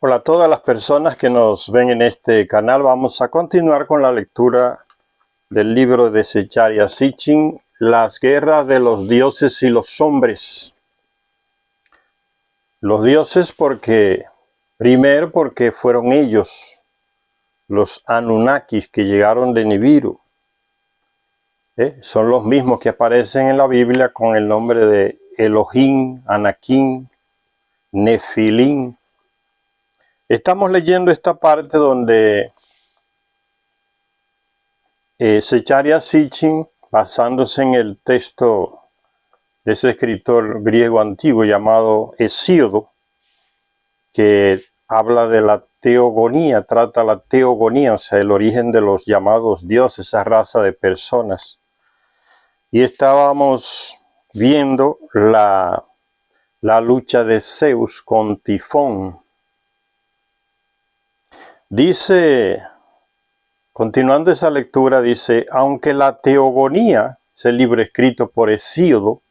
Hola a todas las personas que nos ven en este canal. Vamos a continuar con la lectura del libro de Zecharia Sitchin, Las guerras de los dioses y los hombres. Los dioses primero porque fueron ellos, los Anunnakis que llegaron de Nibiru. Son los mismos que aparecen en la Biblia con el nombre de Elohim, Anakim, Nefilim. Estamos leyendo esta parte donde Zecharia Sitchin, basándose en el texto de ese escritor griego antiguo llamado Hesíodo, que habla de la teogonía, trata la teogonía, o sea, el origen de los llamados dioses, esa raza de personas. Y estábamos viendo la lucha de Zeus con Tifón. Dice, continuando esa lectura, dice, aunque la teogonía, ese libro escrito por Hesíodo,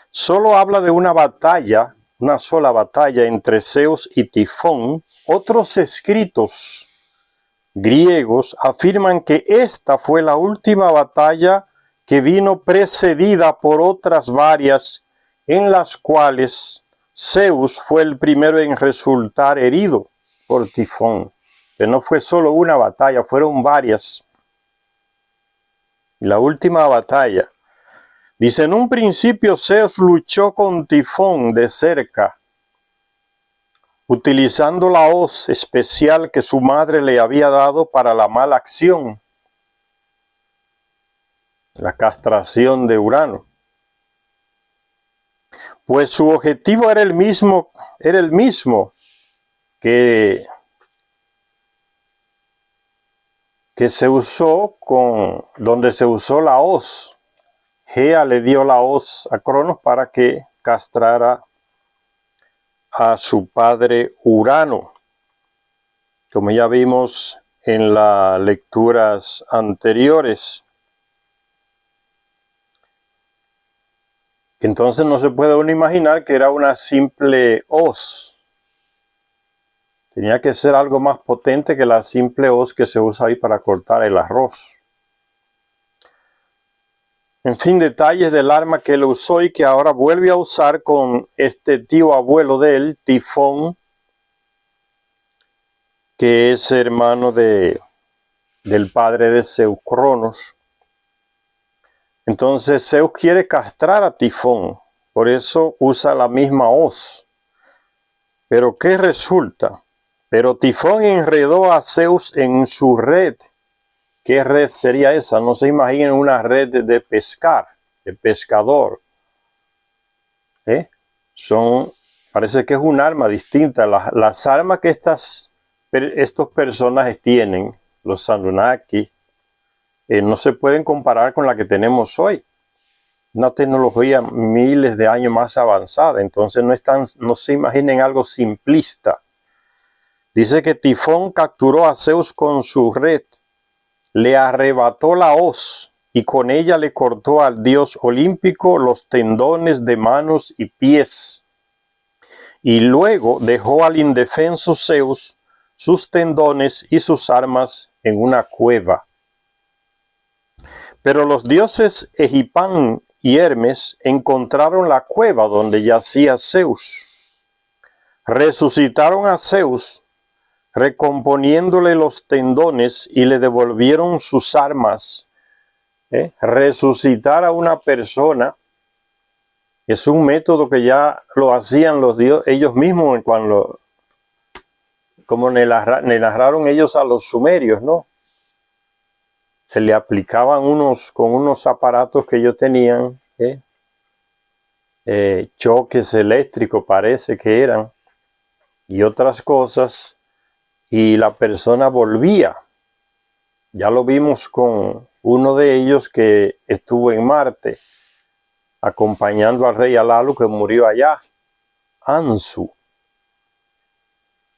solo habla de una batalla, una sola batalla entre Zeus y Tifón, otros escritos griegos afirman que esta fue la última batalla que vino precedida por otras varias en las cuales Zeus fue el primero en resultar herido por Tifón. Que no fue solo una batalla, fueron varias. Y la última batalla, dice, en un principio Zeus luchó con Tifón de cerca, utilizando la hoz especial que su madre le había dado para la mala acción, la castración de Urano. Pues su objetivo era el mismo que se usó donde se usó la hoz. Gea le dio la hoz a Cronos para que castrara a su padre Urano, como ya vimos en las lecturas anteriores. Entonces no se puede uno imaginar que era una simple hoz. Tenía que ser algo más potente que la simple hoz que se usa ahí para cortar el arroz. En fin, detalles del arma que él usó y que ahora vuelve a usar con este tío abuelo de él, Tifón, que es hermano del padre de Zeus, Cronos. Entonces Zeus quiere castrar a Tifón, por eso usa la misma hoz. Pero ¿qué resulta? Pero Tifón enredó a Zeus en su red. ¿Qué red sería esa? No se imaginen una red de pescar, de pescador. Parece que es un arma distinta. Las armas que estos personajes tienen, los Anunnaki, no se pueden comparar con la que tenemos hoy. Una tecnología miles de años más avanzada. Entonces no se imaginen algo simplista. Dice que Tifón capturó a Zeus con su red, le arrebató la hoz y con ella le cortó al dios olímpico los tendones de manos y pies. Y luego dejó al indefenso Zeus sus tendones y sus armas en una cueva. Pero los dioses Egipán y Hermes encontraron la cueva donde yacía Zeus. Resucitaron a Zeus, recomponiéndole los tendones y le devolvieron sus armas. Resucitar a una persona es un método que ya lo hacían los dioses ellos mismos como le narraron ellos a los sumerios, ¿no? Se le aplicaban con unos aparatos que ellos tenían, choques eléctricos parece que eran, y otras cosas, y la persona volvía. Ya lo vimos con uno de ellos que estuvo en Marte, acompañando al rey Alalu que murió allá, Ansu.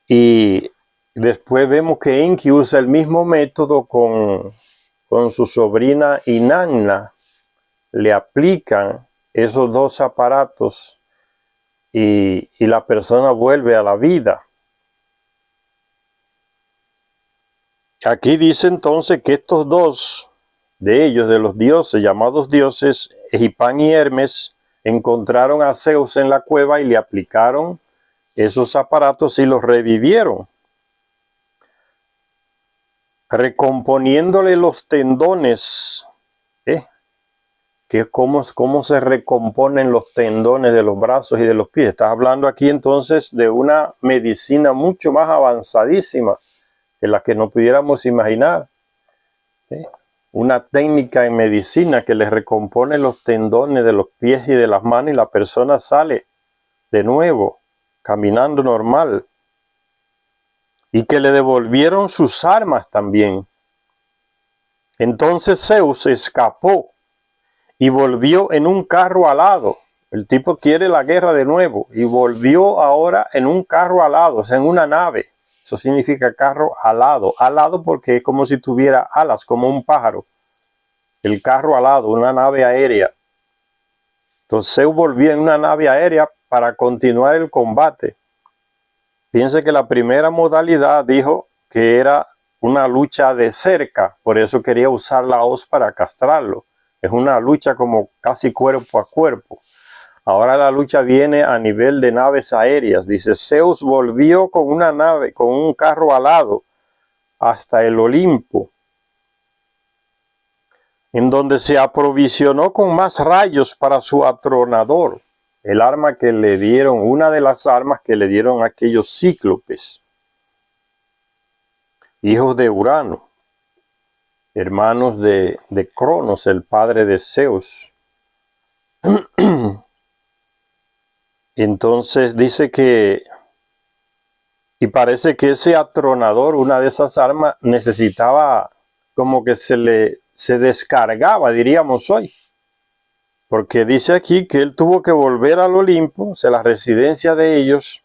Y después vemos que Enki usa el mismo método con su sobrina Inanna. Le aplican esos dos aparatos y la persona vuelve a la vida. Aquí dice entonces que estos dos de ellos, de los dioses, llamados dioses, Egipán y Hermes, encontraron a Zeus en la cueva y le aplicaron esos aparatos y los revivieron, recomponiéndole los tendones, que cómo se recomponen los tendones de los brazos y de los pies. Estás hablando aquí entonces de una medicina mucho más avanzadísima que la que no pudiéramos imaginar. Una técnica en medicina que les recompone los tendones de los pies y de las manos y la persona sale de nuevo, caminando normal. Y que le devolvieron sus armas también. Entonces Zeus escapó y volvió en un carro alado. El tipo quiere la guerra de nuevo y volvió ahora en un carro alado, o sea, en una nave. Eso significa carro alado. Alado porque es como si tuviera alas, como un pájaro. El carro alado, una nave aérea. Entonces Zeus volvió en una nave aérea para continuar el combate. Fíjense que la primera modalidad dijo que era una lucha de cerca, por eso quería usar la hoz para castrarlo. Es una lucha como casi cuerpo a cuerpo. Ahora la lucha viene a nivel de naves aéreas. Dice, Zeus volvió con una nave, con un carro alado, hasta el Olimpo, en donde se aprovisionó con más rayos para su atronador. El arma que le dieron, una de las armas que le dieron a aquellos cíclopes, hijos de Urano, hermanos de Cronos, el padre de Zeus. Entonces dice que, y parece que ese atronador, una de esas armas, necesitaba como que se descargaba, diríamos hoy. Porque dice aquí que él tuvo que volver al Olimpo, o sea, la residencia de ellos,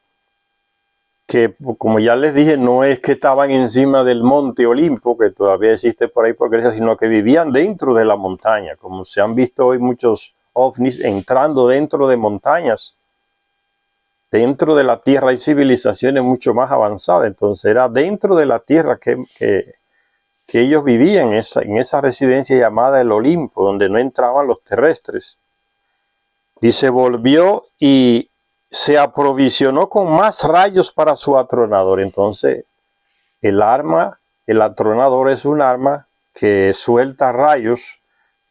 que como ya les dije, no es que estaban encima del monte Olimpo, que todavía existe por ahí por Grecia, sino que vivían dentro de la montaña, como se han visto hoy muchos ovnis entrando dentro de montañas. Dentro de la tierra hay civilizaciones mucho más avanzadas, entonces era dentro de la tierra que ellos vivían en esa residencia llamada el Olimpo, donde no entraban los terrestres. Dice, volvió y se aprovisionó con más rayos para su atronador. Entonces, el atronador es un arma que suelta rayos,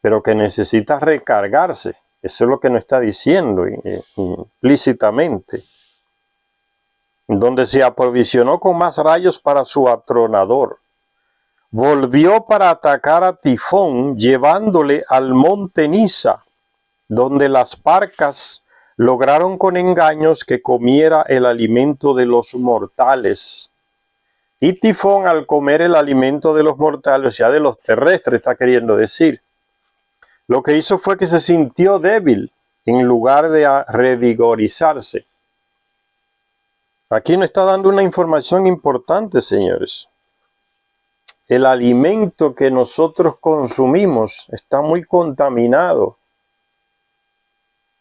pero que necesita recargarse. Eso es lo que nos está diciendo implícitamente. Donde se aprovisionó con más rayos para su atronador. Volvió para atacar a Tifón, llevándole al monte Nisa, donde las parcas lograron con engaños que comiera el alimento de los mortales. Y Tifón, al comer el alimento de los mortales, o sea, de los terrestres, está queriendo decir, lo que hizo fue que se sintió débil en lugar de revigorizarse. Aquí nos está dando una información importante, señores. El alimento que nosotros consumimos está muy contaminado.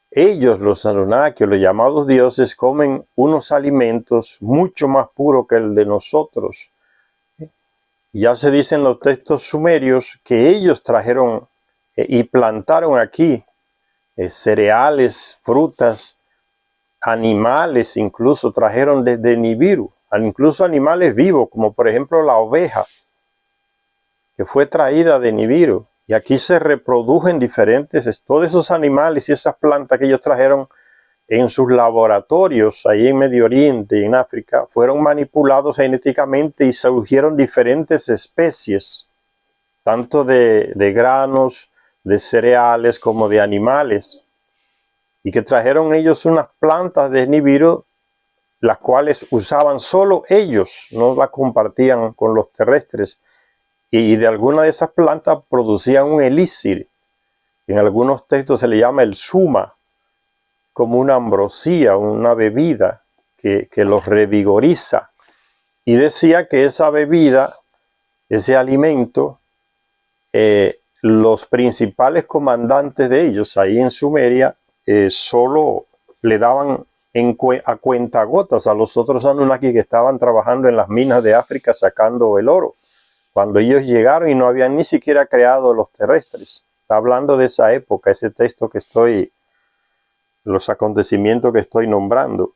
Ellos, los Anunnaki, los llamados dioses, comen unos alimentos mucho más puros que el de nosotros. Ya se dice en los textos sumerios que ellos trajeron y plantaron aquí cereales, frutas, animales, incluso trajeron desde Nibiru, incluso animales vivos, como por ejemplo la oveja, que fue traída de Nibiru. Y aquí se reproducen todos esos animales y esas plantas que ellos trajeron en sus laboratorios, ahí en Medio Oriente y en África, fueron manipulados genéticamente y surgieron diferentes especies, tanto de granos, de cereales, como de animales. Y que trajeron ellos unas plantas de Nibiru, las cuales usaban solo ellos, no las compartían con los terrestres. Y de alguna de esas plantas producían un elixir. En algunos textos se le llama el suma, como una ambrosía, una bebida que los revigoriza. Y decía que esa bebida, ese alimento, los principales comandantes de ellos, ahí en Sumeria, solo le daban a cuentagotas a los otros Anunnaki que estaban trabajando en las minas de África sacando el oro. cuando ellos llegaron y no habían ni siquiera creado los terrestres. Está hablando de esa época, ese texto que los acontecimientos que estoy nombrando.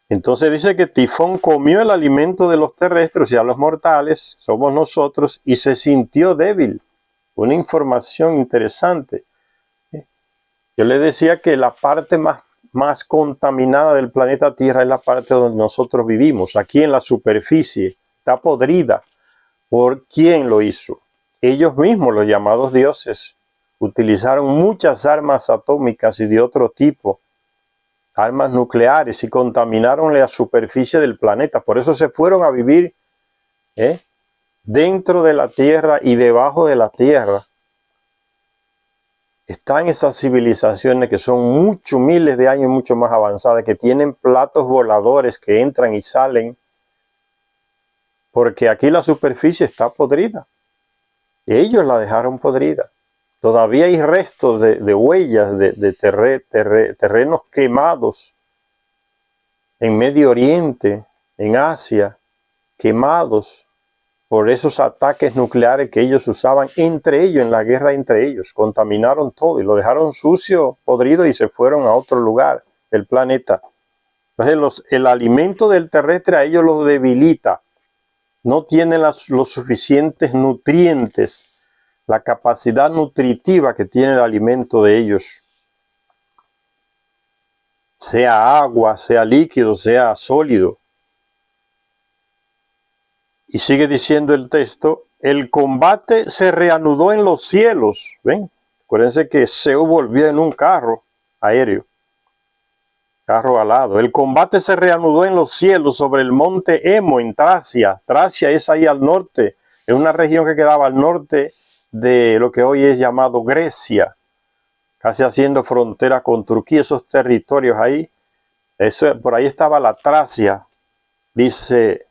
Entonces dice que Tifón comió el alimento de los terrestres, o sea, los mortales, somos nosotros, y se sintió débil. Una información interesante. Yo le decía que la parte más contaminada del planeta Tierra es la parte donde nosotros vivimos, aquí en la superficie. Está podrida. ¿Por quién lo hizo? Ellos mismos, los llamados dioses, utilizaron muchas armas atómicas y de otro tipo, armas nucleares, y contaminaron la superficie del planeta. Por eso se fueron a vivir dentro de la Tierra y debajo de la Tierra. Están esas civilizaciones que son muchos miles de años mucho más avanzadas, que tienen platos voladores que entran y salen, porque aquí la superficie está podrida. Ellos la dejaron podrida. Todavía hay restos de huellas de terrenos quemados en Medio Oriente, en Asia, quemados por esos ataques nucleares que ellos usaban entre ellos, en la guerra entre ellos. Contaminaron todo y lo dejaron sucio, podrido, y se fueron a otro lugar del planeta. Entonces el alimento del terrestre a ellos los debilita. No tienen los suficientes nutrientes, la capacidad nutritiva que tiene el alimento de ellos. Sea agua, sea líquido, sea sólido. Y sigue diciendo el texto, el combate se reanudó en los cielos. ¿Ven? Acuérdense que Zeus volvió en un carro aéreo, carro alado. El combate se reanudó en los cielos sobre el monte Hemo en Tracia. Tracia es ahí al norte, es una región que quedaba al norte de lo que hoy es llamado Grecia, casi haciendo frontera con Turquía, esos territorios ahí. Por ahí estaba la Tracia. Dice,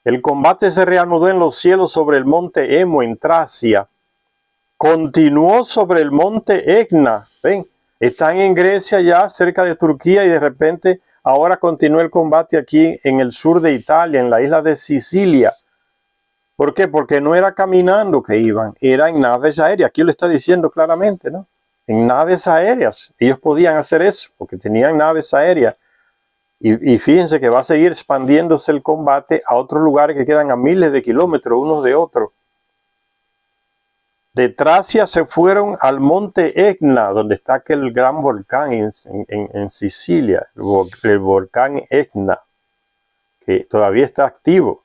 el combate se reanudó en los cielos sobre el monte Hemo en Tracia. Continuó sobre el monte Etna. ¿Ven? Están en Grecia ya, cerca de Turquía, y de repente ahora continúa el combate aquí en el sur de Italia, en la isla de Sicilia. ¿Por qué? Porque no era caminando que iban, era en naves aéreas. Aquí lo está diciendo claramente, ¿no? En naves aéreas. Ellos podían hacer eso, porque tenían naves aéreas. Y fíjense que va a seguir expandiéndose el combate a otros lugares que quedan a miles de kilómetros unos de otros. De Tracia se fueron al monte Etna, donde está aquel gran volcán en Sicilia, el volcán Etna, que todavía está activo.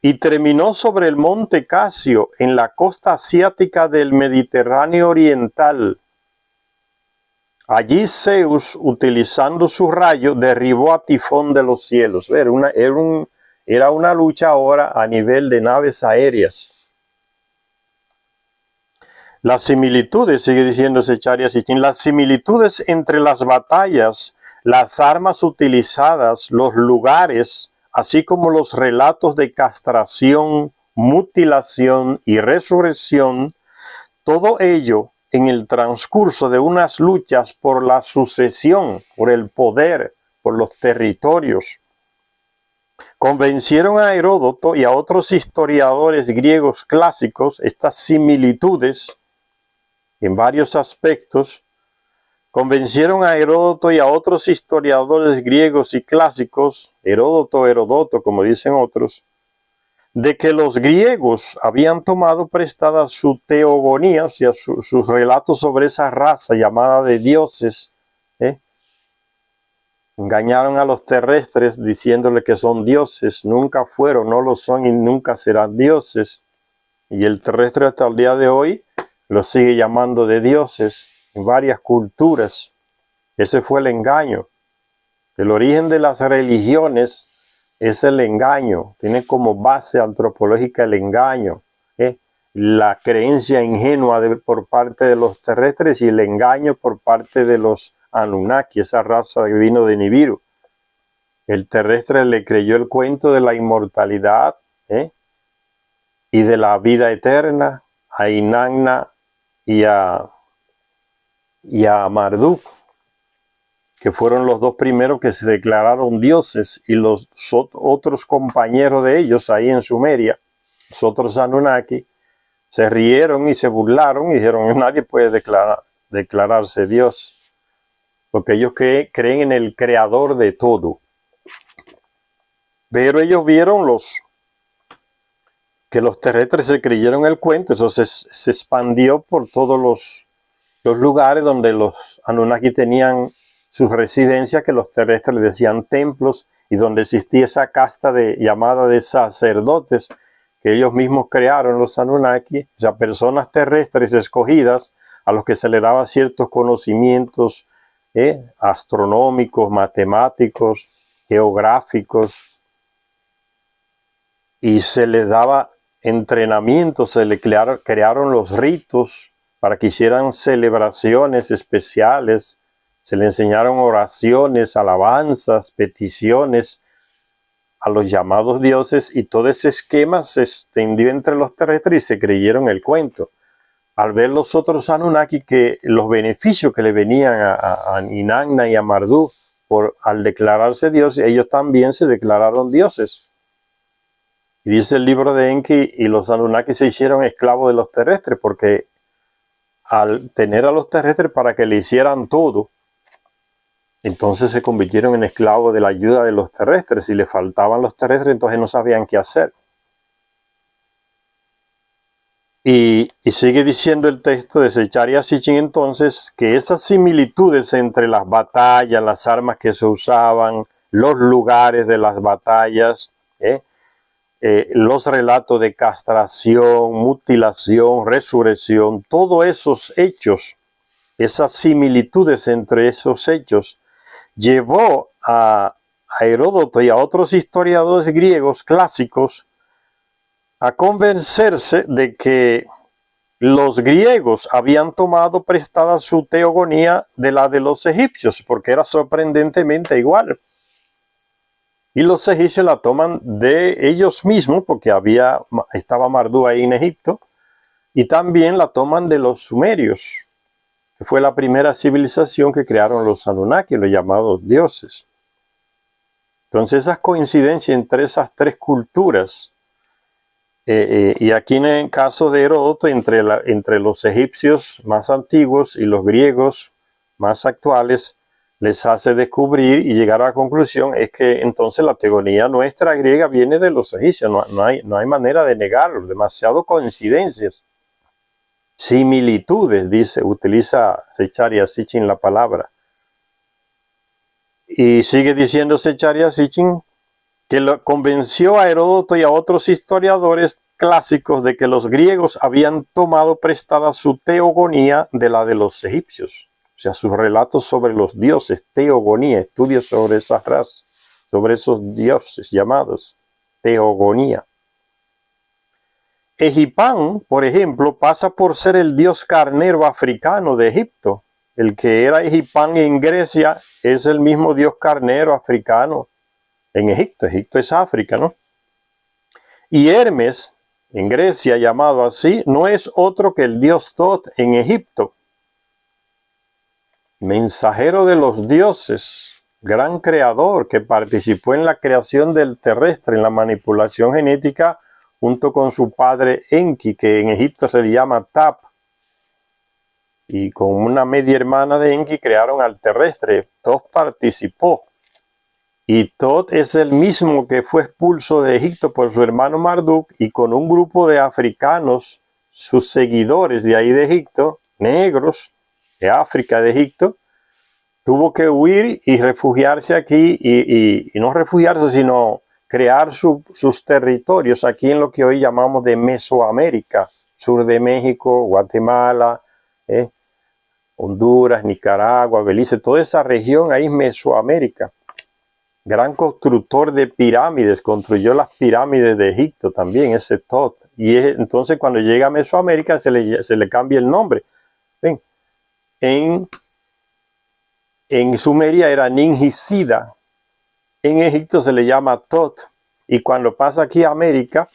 Y terminó sobre el monte Casio, en la costa asiática del Mediterráneo oriental. Allí Zeus, utilizando su rayo, derribó a Tifón de los cielos. Era una lucha ahora a nivel de naves aéreas. Las similitudes, sigue diciendo Zecharia Sitchin, las similitudes entre las batallas, las armas utilizadas, los lugares, así como los relatos de castración, mutilación y resurrección, todo ello en el transcurso de unas luchas por la sucesión, por el poder, por los territorios, convencieron a Heródoto y a otros historiadores griegos clásicos estas similitudes en varios aspectos. Convencieron a Heródoto y a otros historiadores griegos y clásicos, Heródoto, como dicen otros, de que los griegos habían tomado prestada su teogonía, o sea, sus relatos sobre esa raza llamada de dioses. Engañaron a los terrestres diciéndole que son dioses, nunca fueron, no lo son y nunca serán dioses. Y el terrestre hasta el día de hoy los sigue llamando de dioses en varias culturas. Ese fue el engaño. El origen de las religiones es el engaño, tiene como base antropológica el engaño, la creencia ingenua por parte de los terrestres y el engaño por parte de los Anunnaki, esa raza que vino de Nibiru. El terrestre le creyó el cuento de la inmortalidad y de la vida eterna a Inanna y a Marduk, que fueron los dos primeros que se declararon dioses, y los otros compañeros de ellos ahí en Sumeria, Los otros Anunnaki se rieron y se burlaron y dijeron, nadie puede declararse Dios, porque ellos creen en el creador de todo. Pero ellos vieron que los terrestres se creyeron el cuento, eso se expandió por todos los lugares donde los Anunnaki tenían sus residencias, que los terrestres le decían templos, y donde existía esa casta llamada de sacerdotes, que ellos mismos crearon, los Anunnaki, o sea, personas terrestres escogidas a los que se le daba ciertos conocimientos astronómicos, matemáticos, geográficos, y se les daba entrenamiento, se le crearon los ritos para que hicieran celebraciones especiales, se le enseñaron oraciones, alabanzas, peticiones a los llamados dioses, y todo ese esquema se extendió entre los terrestres y se creyeron el cuento. Al ver los otros Anunnaki que los beneficios que le venían a Inanna y a Marduk al declararse dioses, ellos también se declararon dioses. Y dice el libro de Enki, y los Anunnaki se hicieron esclavos de los terrestres, porque al tener a los terrestres para que le hicieran todo, entonces se convirtieron en esclavos de la ayuda de los terrestres. Si le faltaban los terrestres, entonces no sabían qué hacer. Y sigue diciendo el texto de Zecharia Sitchin entonces que esas similitudes entre las batallas, las armas que se usaban, los lugares de las batallas, los relatos de castración, mutilación, resurrección, todos esos hechos, esas similitudes entre esos hechos, llevó a Heródoto y a otros historiadores griegos clásicos a convencerse de que los griegos habían tomado prestada su teogonía de la de los egipcios, porque era sorprendentemente igual. Y los egipcios la toman de ellos mismos, porque estaba Marduk ahí en Egipto, y también la toman de los sumerios, que fue la primera civilización que crearon los Anunnaki, los llamados dioses. Entonces esas coincidencias entre esas tres culturas, y aquí en el caso de Heródoto, entre los egipcios más antiguos y los griegos más actuales, les hace descubrir y llegar a la conclusión es que entonces la teogonía nuestra griega viene de los egipcios, no hay manera de negarlo, demasiado coincidencias, similitudes, utiliza Zecharia Sitchin la palabra. Y sigue diciendo Zecharia Sitchin que lo convenció a Heródoto y a otros historiadores clásicos de que los griegos habían tomado prestada su teogonía de la de los egipcios. O sea, sus relatos sobre los dioses, teogonía, estudios sobre esas razas, sobre esos dioses llamados teogonía. Egipán, por ejemplo, pasa por ser el dios carnero africano de Egipto. El que era Egipán en Grecia es el mismo dios carnero africano en Egipto. Egipto es África, ¿no? Y Hermes, en Grecia llamado así, no es otro que el dios Tot en Egipto. Mensajero de los dioses, gran creador que participó en la creación del terrestre, en la manipulación genética, junto con su padre Enki, que en Egipto se le llama Tap. Y con una media hermana de Enki crearon al terrestre. Tot participó. Y Tot es el mismo que fue expulso de Egipto por su hermano Marduk, y con un grupo de africanos, sus seguidores de ahí de Egipto, negros, de África, de Egipto, tuvo que huir y refugiarse aquí, y no refugiarse, sino crear sus territorios aquí en lo que hoy llamamos de Mesoamérica, sur de México, Guatemala, Honduras, Nicaragua, Belice, toda esa región ahí es Mesoamérica. Gran constructor de pirámides, construyó las pirámides de Egipto también, ese Tot. Y entonces cuando llega a Mesoamérica se le cambia el nombre. ¿Ven? En Sumeria era Ningisida, en Egipto se le llama Tot. Y cuando pasa aquí a América,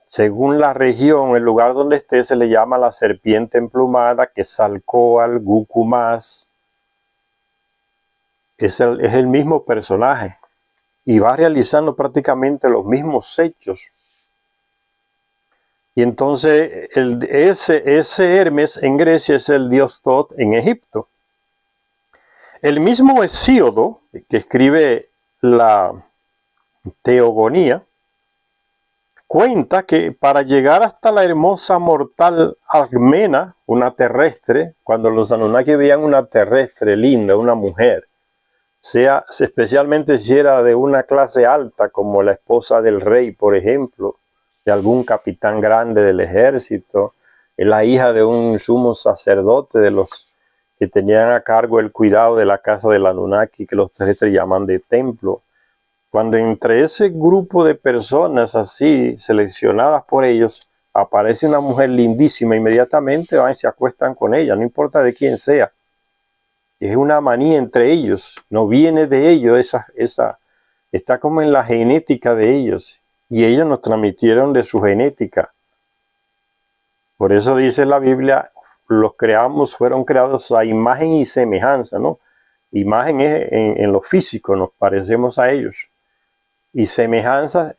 según la región, el lugar donde esté, se le llama la serpiente emplumada, Quetzalcóatl, Gucumas. Es el mismo personaje y va realizando prácticamente los mismos hechos. Y entonces ese Hermes en Grecia es el dios Tot en Egipto. El mismo Hesíodo, que escribe la Teogonía, cuenta que para llegar hasta la hermosa mortal Alcmena, una terrestre, cuando los Anunnaki veían una terrestre linda, una mujer, especialmente si era de una clase alta, como la esposa del rey, por ejemplo, de algún capitán grande del ejército, la hija de un sumo sacerdote de los que tenían a cargo el cuidado de la casa del Anunnaki, que los terrestres llaman de templo. Cuando entre ese grupo de personas así, seleccionadas por ellos, aparece una mujer lindísima, inmediatamente van y se acuestan con ella, no importa de quién sea. Es una manía entre ellos, no viene de ellos, está como en la genética de ellos, y ellos nos transmitieron de su genética. Por eso dice la Biblia, fueron creados a imagen y semejanza, ¿no? Imagen es en lo físico, nos parecemos a ellos. Y semejanza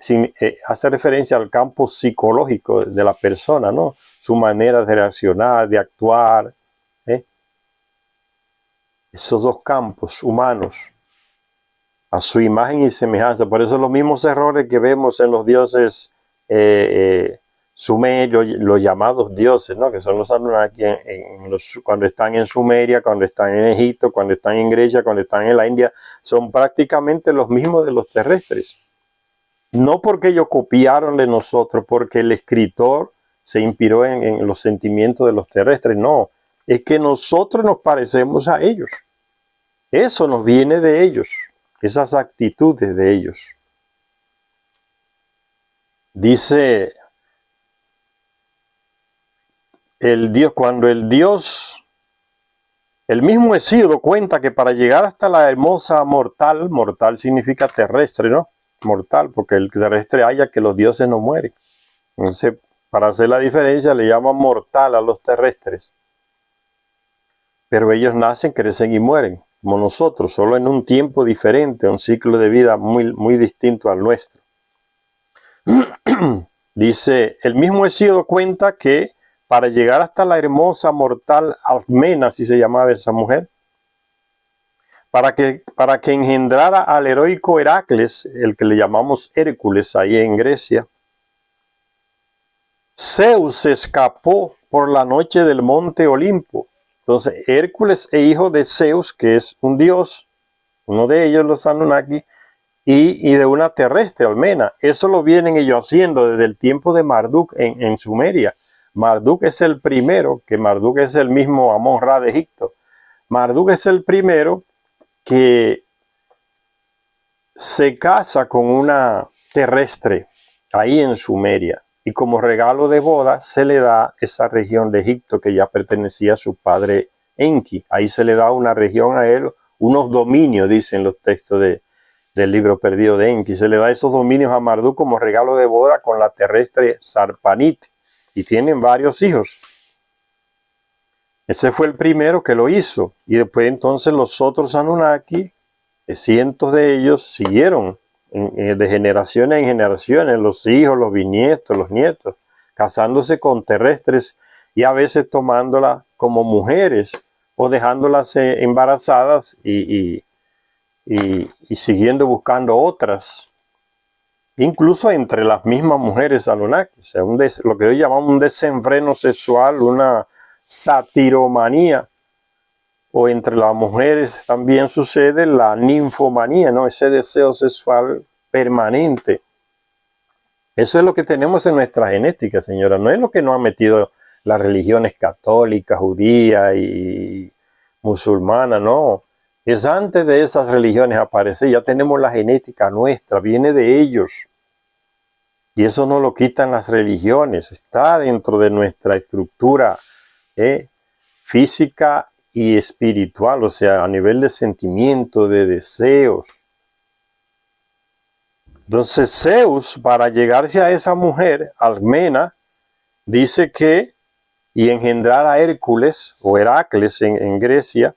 hace referencia al campo psicológico de la persona, ¿no? Su manera de reaccionar, de actuar. Esos dos campos humanos, a su imagen y semejanza. Por eso los mismos errores que vemos en los dioses sumerios, los llamados dioses, ¿no? Que son los Anunnaki cuando están en Sumeria, cuando están en Egipto, cuando están en Grecia, cuando están en la India, son prácticamente los mismos de los terrestres. No porque ellos copiaron de nosotros, porque el escritor se inspiró en los sentimientos de los terrestres, no. Es que nosotros nos parecemos a ellos. Eso nos viene de ellos, esas actitudes de ellos. Dice el mismo Hesíodo cuenta que para llegar hasta la hermosa mortal significa terrestre, ¿no? Mortal, porque el terrestre haya que los dioses no mueren. Entonces, para hacer la diferencia, le llaman mortal a los terrestres. Pero ellos nacen, crecen y mueren, como nosotros, solo en un tiempo diferente, un ciclo de vida muy, muy distinto al nuestro. Dice, el mismo Hesíodo cuenta que para llegar hasta la hermosa mortal Alcmena, así se llamaba esa mujer, para que engendrara al heroico Heracles, el que le llamamos Hércules ahí en Grecia, Zeus se escapó por la noche del monte Olimpo. Entonces, Hércules es hijo de Zeus, que es un dios, uno de ellos, los Anunnaki, y de una terrestre, Almena. Eso lo vienen ellos haciendo desde el tiempo de Marduk en Sumeria. Marduk es el primero, que Marduk es el mismo Amon-Ra de Egipto. Marduk es el primero que se casa con una terrestre ahí en Sumeria. Y como regalo de boda se le da esa región de Egipto que ya pertenecía a su padre Enki. Ahí se le da una región a él, unos dominios, dicen los textos del libro perdido de Enki. Se le da esos dominios a Marduk como regalo de boda con la terrestre Sarpanit. Y tienen varios hijos. Ese fue el primero que lo hizo. Y después entonces los otros Anunnaki, cientos de ellos, siguieron de generaciones en generaciones, los hijos, los bisnietos, los nietos, casándose con terrestres y a veces tomándolas como mujeres o dejándolas embarazadas y siguiendo buscando otras, incluso entre las mismas mujeres Anunnaki. O sea, lo que hoy llamamos un desenfreno sexual, una satiromanía. O entre las mujeres también sucede la ninfomanía, ¿no? Ese deseo sexual permanente. Eso es lo que tenemos en nuestra genética, señora. No es lo que nos han metido las religiones católicas, judías y musulmanas, no. Es antes de esas religiones aparecer. Ya tenemos la genética nuestra, viene de ellos. Y eso no lo quitan las religiones. Está dentro de nuestra estructura física y espiritual, o sea, a nivel de sentimiento, de deseos. Entonces Zeus, para llegarse a esa mujer, Alcmena, dice que, y engendrar a Hércules, o Heracles en Grecia,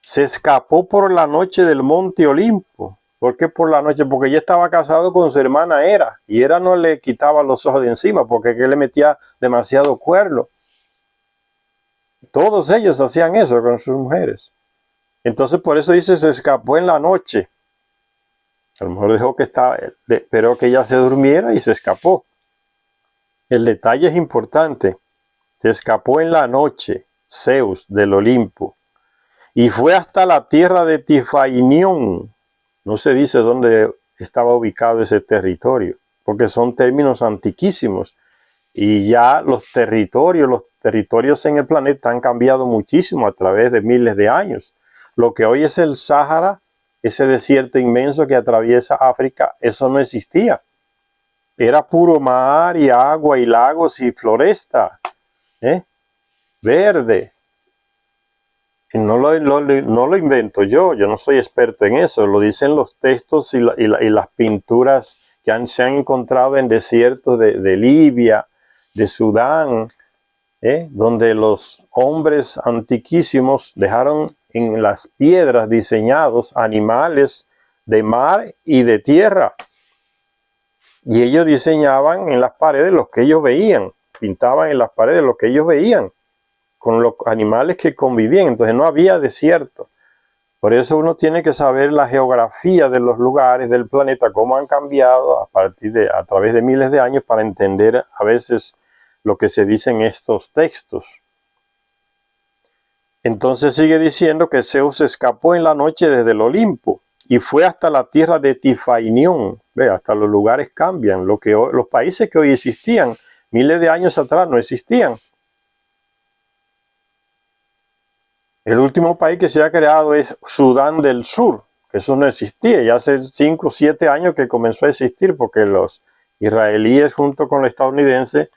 se escapó por la noche del monte Olimpo. ¿Por qué por la noche? Porque ella estaba casado con su hermana Hera, y Hera no le quitaba los ojos de encima porque le metía demasiado cuerno. Todos ellos hacían eso con sus mujeres. Entonces por eso dice, se escapó en la noche. A lo mejor dejó que esperó que ella se durmiera y se escapó. El detalle es importante. Se escapó en la noche, Zeus del Olimpo, y fue hasta la tierra de Tifainión. No se dice dónde estaba ubicado ese territorio, porque son términos antiquísimos. Y ya los territorios en el planeta han cambiado muchísimo a través de miles de años. Lo que hoy es el Sáhara, ese desierto inmenso que atraviesa África, eso no existía. Era puro mar y agua y lagos y floresta, verde. Y no lo invento yo no soy experto en eso, lo dicen los textos y las pinturas que se han encontrado en desiertos de Libia, de Sudán, donde los hombres antiquísimos dejaron en las piedras diseñados animales de mar y de tierra. Y ellos diseñaban en las paredes lo que ellos veían, pintaban en las paredes lo que ellos veían, con los animales que convivían. Entonces no había desierto. Por eso uno tiene que saber la geografía de los lugares del planeta, cómo han cambiado a través de miles de años, para entender a veces lo que se dice en estos textos. Entonces sigue diciendo que Zeus escapó en la noche desde el Olimpo y fue hasta la tierra de Tifainión. Ve, hasta los lugares cambian. Los países que hoy existían, miles de años atrás no existían. El último país que se ha creado es Sudán del Sur, que eso no existía. Ya hace 5 o 7 años que comenzó a existir, porque los israelíes junto con los estadounidenses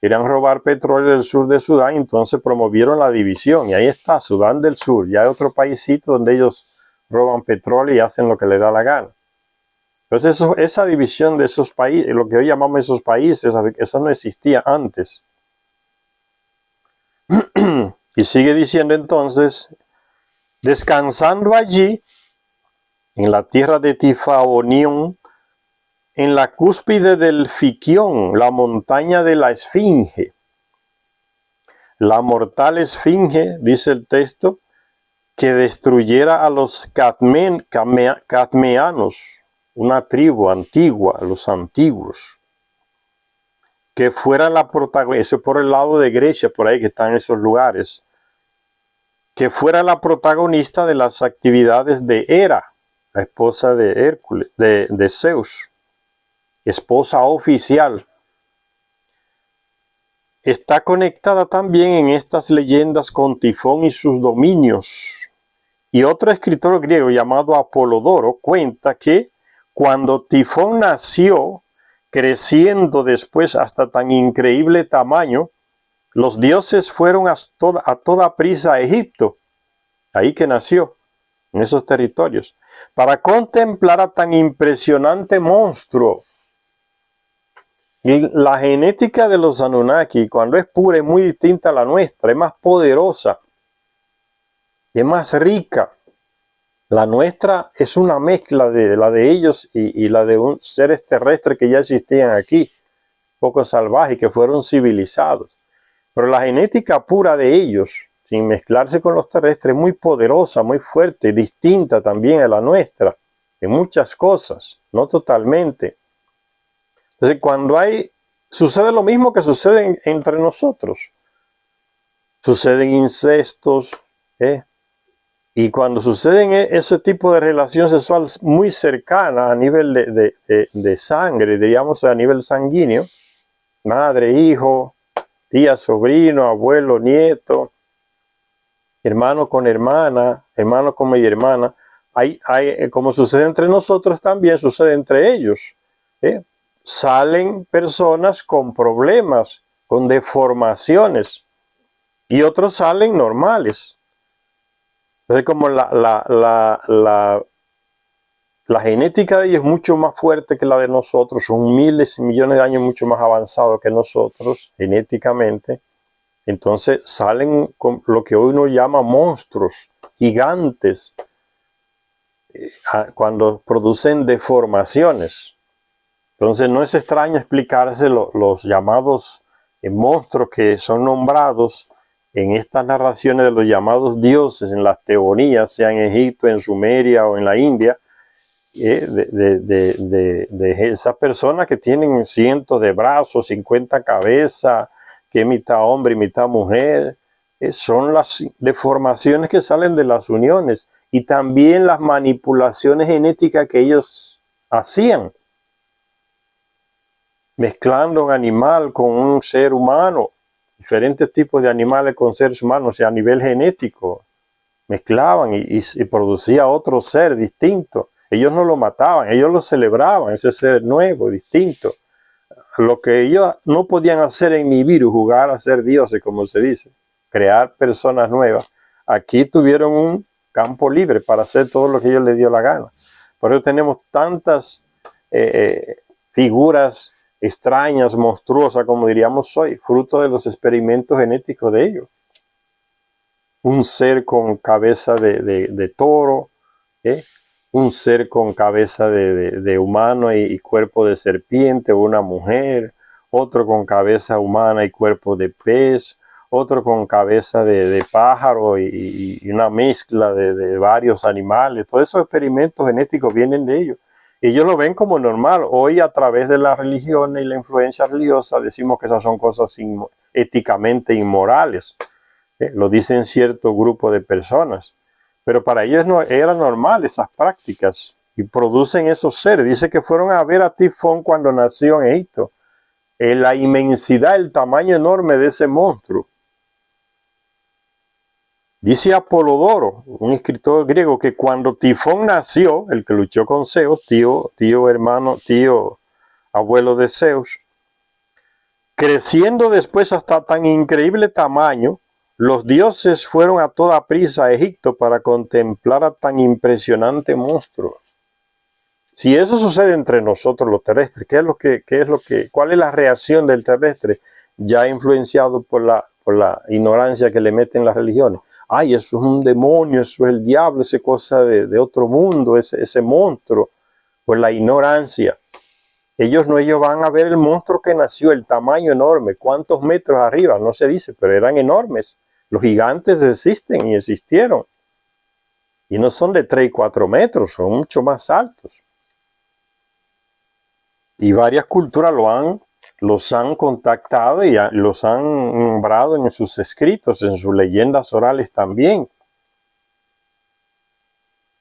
querían robar petróleo del sur de Sudán, y entonces promovieron la división. Y ahí está, Sudán del Sur. Ya hay otro paísito donde ellos roban petróleo y hacen lo que les da la gana. Entonces esa división de esos países, lo que hoy llamamos esos países, eso no existía antes. Y sigue diciendo entonces, descansando allí, en la tierra de Tifaonión, en la cúspide del Fiquión, la montaña de la Esfinge. La mortal Esfinge, dice el texto, que destruyera a los cadmeanos, una tribu antigua, los antiguos. Que fuera la protagonista, eso por el lado de Grecia, por ahí que están esos lugares, que fuera la protagonista de las actividades de Hera, la esposa de Hércules, de Zeus, esposa oficial. Está conectada también en estas leyendas con Tifón y sus dominios. Y otro escritor griego llamado Apolodoro cuenta que cuando Tifón nació, creciendo después hasta tan increíble tamaño, los dioses fueron a toda prisa a Egipto, ahí que nació, en esos territorios, para contemplar a tan impresionante monstruo. Y la genética de los Anunnaki, cuando es pura, es muy distinta a la nuestra, es más poderosa, es más rica. La nuestra es una mezcla de la de ellos y la de seres terrestres que ya existían aquí, poco salvajes, que fueron civilizados. Pero la genética pura de ellos, sin mezclarse con los terrestres, es muy poderosa, muy fuerte, distinta también a la nuestra, en muchas cosas, no totalmente. Entonces, sucede lo mismo que sucede entre nosotros. Suceden incestos, y cuando suceden ese tipo de relación sexual muy cercana a nivel de sangre, diríamos a nivel sanguíneo, madre, hijo, tía, sobrino, abuelo, nieto, hermano con hermana, hermano con media hermana, como sucede entre nosotros, también sucede entre ellos. Salen personas con problemas, con deformaciones, y otros salen normales. Entonces, como la genética de ellos es mucho más fuerte que la de nosotros, son miles y millones de años mucho más avanzados que nosotros genéticamente, entonces salen con lo que hoy uno llama monstruos, gigantes, cuando producen deformaciones. Entonces no es extraño explicarse los llamados monstruos que son nombrados en estas narraciones de los llamados dioses, en las teogonías, sea en Egipto, en Sumeria o en la India, de esas personas que tienen cientos de brazos, 50 cabezas, que es mitad hombre y mitad mujer. Son las deformaciones que salen de las uniones y también las manipulaciones genéticas que ellos hacían, mezclando un animal con un ser humano, diferentes tipos de animales con seres humanos, o sea, a nivel genético, mezclaban y producía otro ser distinto. Ellos no lo mataban, ellos lo celebraban, ese ser nuevo, distinto. Lo que ellos no podían hacer en Nibiru, jugar a ser dioses, como se dice, crear personas nuevas, aquí tuvieron un campo libre para hacer todo lo que ellos les dio la gana. Por eso tenemos tantas figuras extrañas, monstruosas, como diríamos hoy, fruto de los experimentos genéticos de ellos. Un ser con cabeza de toro, un ser con cabeza de humano y cuerpo de serpiente, una mujer, otro con cabeza humana y cuerpo de pez, otro con cabeza de pájaro y una mezcla de varios animales. Todos esos experimentos genéticos vienen de ellos. Ellos lo ven como normal. Hoy, a través de la religión y la influencia religiosa, decimos que esas son cosas éticamente inmorales. Lo dicen cierto grupo de personas. Pero para ellos no era normal esas prácticas y producen esos seres. Dice que fueron a ver a Tifón cuando nació en Egipto. La inmensidad, el tamaño enorme de ese monstruo. Dice Apolodoro, un escritor griego, que cuando Tifón nació, el que luchó con Zeus, tío, hermano, tío, abuelo de Zeus, creciendo después hasta tan increíble tamaño, los dioses fueron a toda prisa a Egipto para contemplar a tan impresionante monstruo. Si eso sucede entre nosotros los terrestres, ¿cuál es la reacción del terrestre ya influenciado por la ignorancia que le meten las religiones? Ay, eso es un demonio, eso es el diablo, esa cosa de otro mundo, ese monstruo, por la ignorancia. Ellos van a ver el monstruo que nació, el tamaño enorme, cuántos metros arriba, no se dice, pero eran enormes. Los gigantes existen y existieron. Y no son de 3 y 4 metros, son mucho más altos. Y varias culturas los han contactado y los han nombrado en sus escritos, en sus leyendas orales también.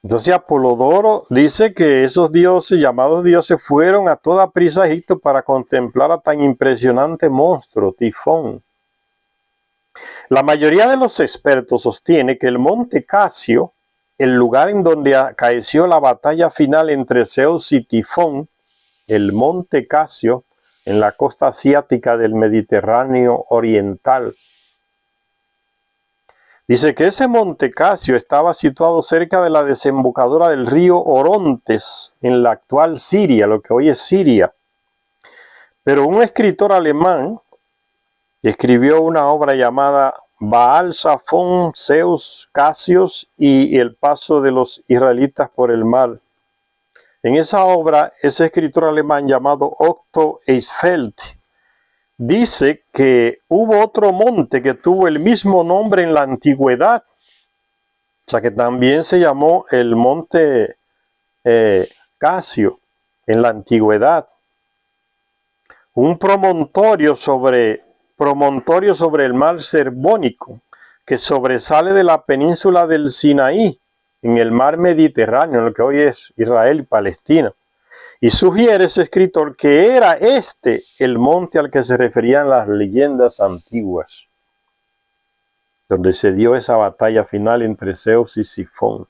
Entonces Apolodoro dice que esos dioses, llamados dioses, fueron a toda prisa a Egipto para contemplar a tan impresionante monstruo, Tifón. La mayoría de los expertos sostiene que el monte Casio, el lugar en donde acaeció la batalla final entre Zeus y Tifón, el monte Casio, en la costa asiática del Mediterráneo oriental. Dice que ese monte Casio estaba situado cerca de la desembocadura del río Orontes, en la actual Siria, lo que hoy es Siria. Pero un escritor alemán escribió una obra llamada Baal Safón, Zeus, Casios y el paso de los israelitas por el mar. En esa obra, ese escritor alemán llamado Otto Eisfeld dice que hubo otro monte que tuvo el mismo nombre en la antigüedad, o sea que también se llamó el monte Casio en la antigüedad. Un promontorio sobre el mar Serbónico que sobresale de la península del Sinaí en el mar Mediterráneo, en lo que hoy es Israel y Palestina. Y sugiere ese escritor que era el monte al que se referían las leyendas antiguas, donde se dio esa batalla final entre Zeus y Tifón.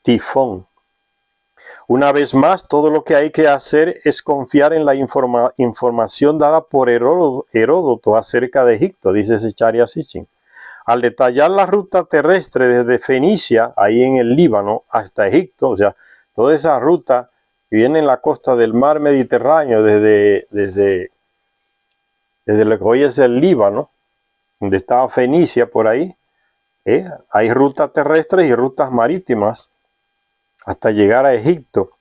Tifón. Una vez más, todo lo que hay que hacer es confiar en la información dada por Heródoto acerca de Egipto, dice Zecharia Sitchin. Al detallar la ruta terrestre desde Fenicia, ahí en el Líbano, hasta Egipto, o sea, toda esa ruta que viene en la costa del mar Mediterráneo, desde lo que hoy es el Líbano, donde estaba Fenicia por ahí, Hay rutas terrestres y rutas marítimas hasta llegar a Egipto.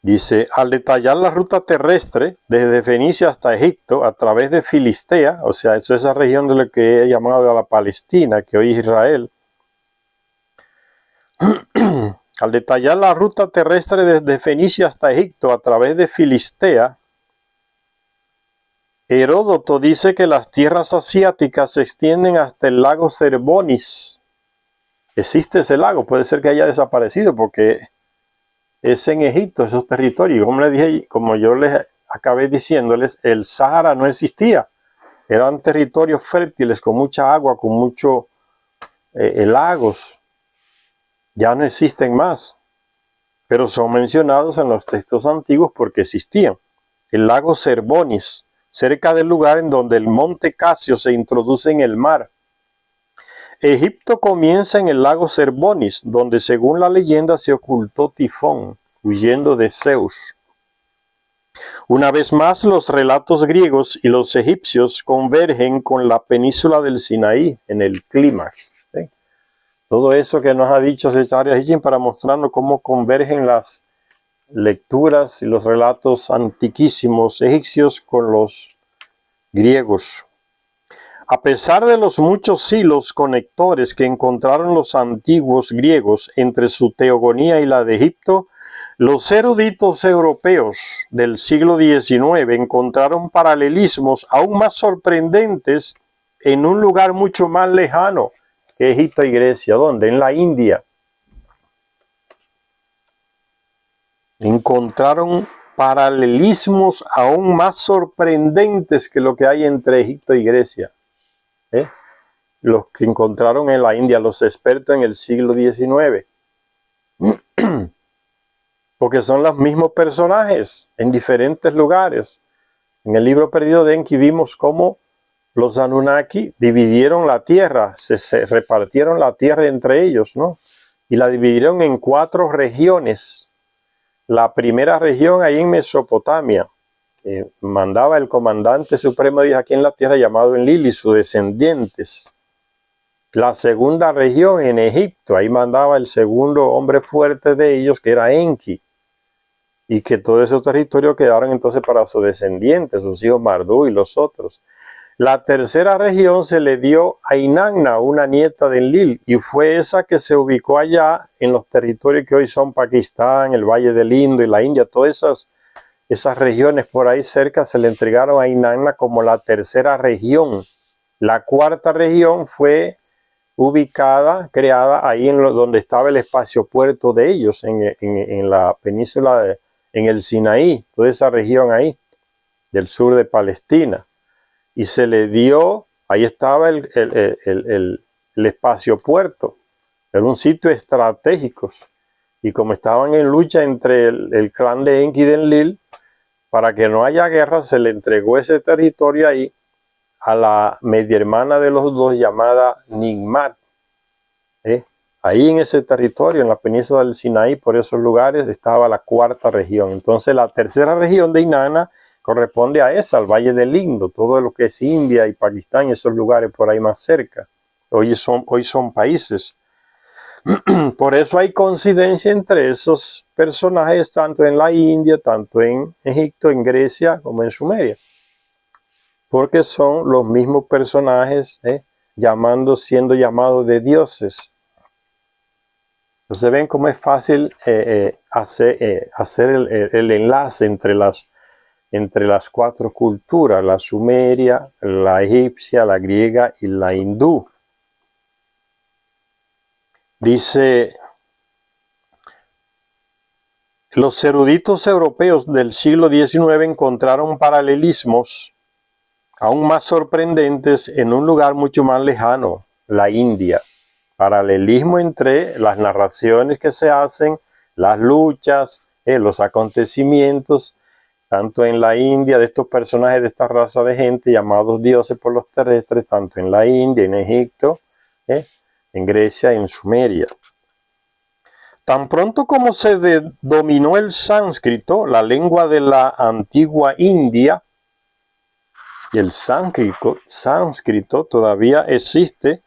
Dice, al detallar la ruta terrestre desde Fenicia hasta Egipto a través de Filistea, o sea, eso es esa región de lo que he llamado a la Palestina, que hoy es Israel. Al detallar la ruta terrestre desde Fenicia hasta Egipto a través de Filistea, Heródoto dice que las tierras asiáticas se extienden hasta el lago Cerbonis. Existe ese lago, puede ser que haya desaparecido porque es en Egipto, esos territorios. Como les dije, como yo les acabé diciéndoles, el Sahara no existía. Eran territorios fértiles con mucha agua, con muchos lagos. Ya no existen más, pero son mencionados en los textos antiguos porque existían. El lago Cerbonis, cerca del lugar en donde el monte Casio se introduce en el mar. Egipto comienza en el lago Cerbonis, donde según la leyenda se ocultó Tifón, huyendo de Zeus. Una vez más, los relatos griegos y los egipcios convergen con la península del Sinaí en el clímax. ¿Sí? Todo eso que nos ha dicho Cesario Hitchens para mostrarnos cómo convergen las lecturas y los relatos antiquísimos egipcios con los griegos. A pesar de los muchos hilos conectores que encontraron los antiguos griegos entre su teogonía y la de Egipto, los eruditos europeos del siglo XIX encontraron paralelismos aún más sorprendentes en un lugar mucho más lejano que Egipto y Grecia. ¿Dónde? En la India. Encontraron paralelismos aún más sorprendentes que lo que hay entre Egipto y Grecia. Los que encontraron en la India, los expertos en el siglo XIX. Porque son los mismos personajes en diferentes lugares. En el libro perdido de Enki vimos cómo los Anunnaki dividieron la tierra, se repartieron la tierra entre ellos, ¿no? Y la dividieron en 4 regiones. La primera región ahí en Mesopotamia, que mandaba el comandante supremo de Dios aquí en la tierra llamado Enlil y sus descendientes. La segunda región en Egipto, ahí mandaba el segundo hombre fuerte de ellos, que era Enki. Y que todo ese territorio quedaron entonces para sus descendientes, sus hijos Marduk y los otros. La tercera región se le dio a Inanna, una nieta de Enlil, y fue esa que se ubicó allá en los territorios que hoy son Pakistán, el Valle del Indo y la India. Todas esas regiones por ahí cerca se le entregaron a Inanna como la tercera región. La cuarta región fue ubicada, creada ahí donde estaba el espacio puerto de ellos, en la península, en el Sinaí, toda esa región ahí, del sur de Palestina. Y se le dio, ahí estaba el espacio puerto, era un sitio estratégico. Y como estaban en lucha entre el clan de Enki y de Enlil, para que no haya guerra, se le entregó ese territorio ahí a la media hermana de los dos llamada Nigmat. Ahí en ese territorio, en la península del Sinaí, por esos lugares, estaba la cuarta región. Entonces la tercera región de Inanna corresponde a esa, al Valle del Indo, todo lo que es India y Pakistán y esos lugares por ahí más cerca. Hoy son países. Por eso hay coincidencia entre esos personajes, tanto en la India, tanto en Egipto, en Grecia, como en Sumeria. Porque son los mismos personajes, siendo llamados de dioses. Entonces ven cómo es fácil hacer el enlace entre las 4 culturas, la sumeria, la egipcia, la griega y la hindú. Dice, los eruditos europeos del siglo XIX encontraron paralelismos aún más sorprendentes en un lugar mucho más lejano, la India. Paralelismo entre las narraciones que se hacen, las luchas, los acontecimientos, tanto en la India, de estos personajes de esta raza de gente llamados dioses por los terrestres, tanto en la India, en Egipto, en Grecia y en Sumeria. Tan pronto como se dominó el sánscrito, la lengua de la antigua India, y el sánscrito todavía existe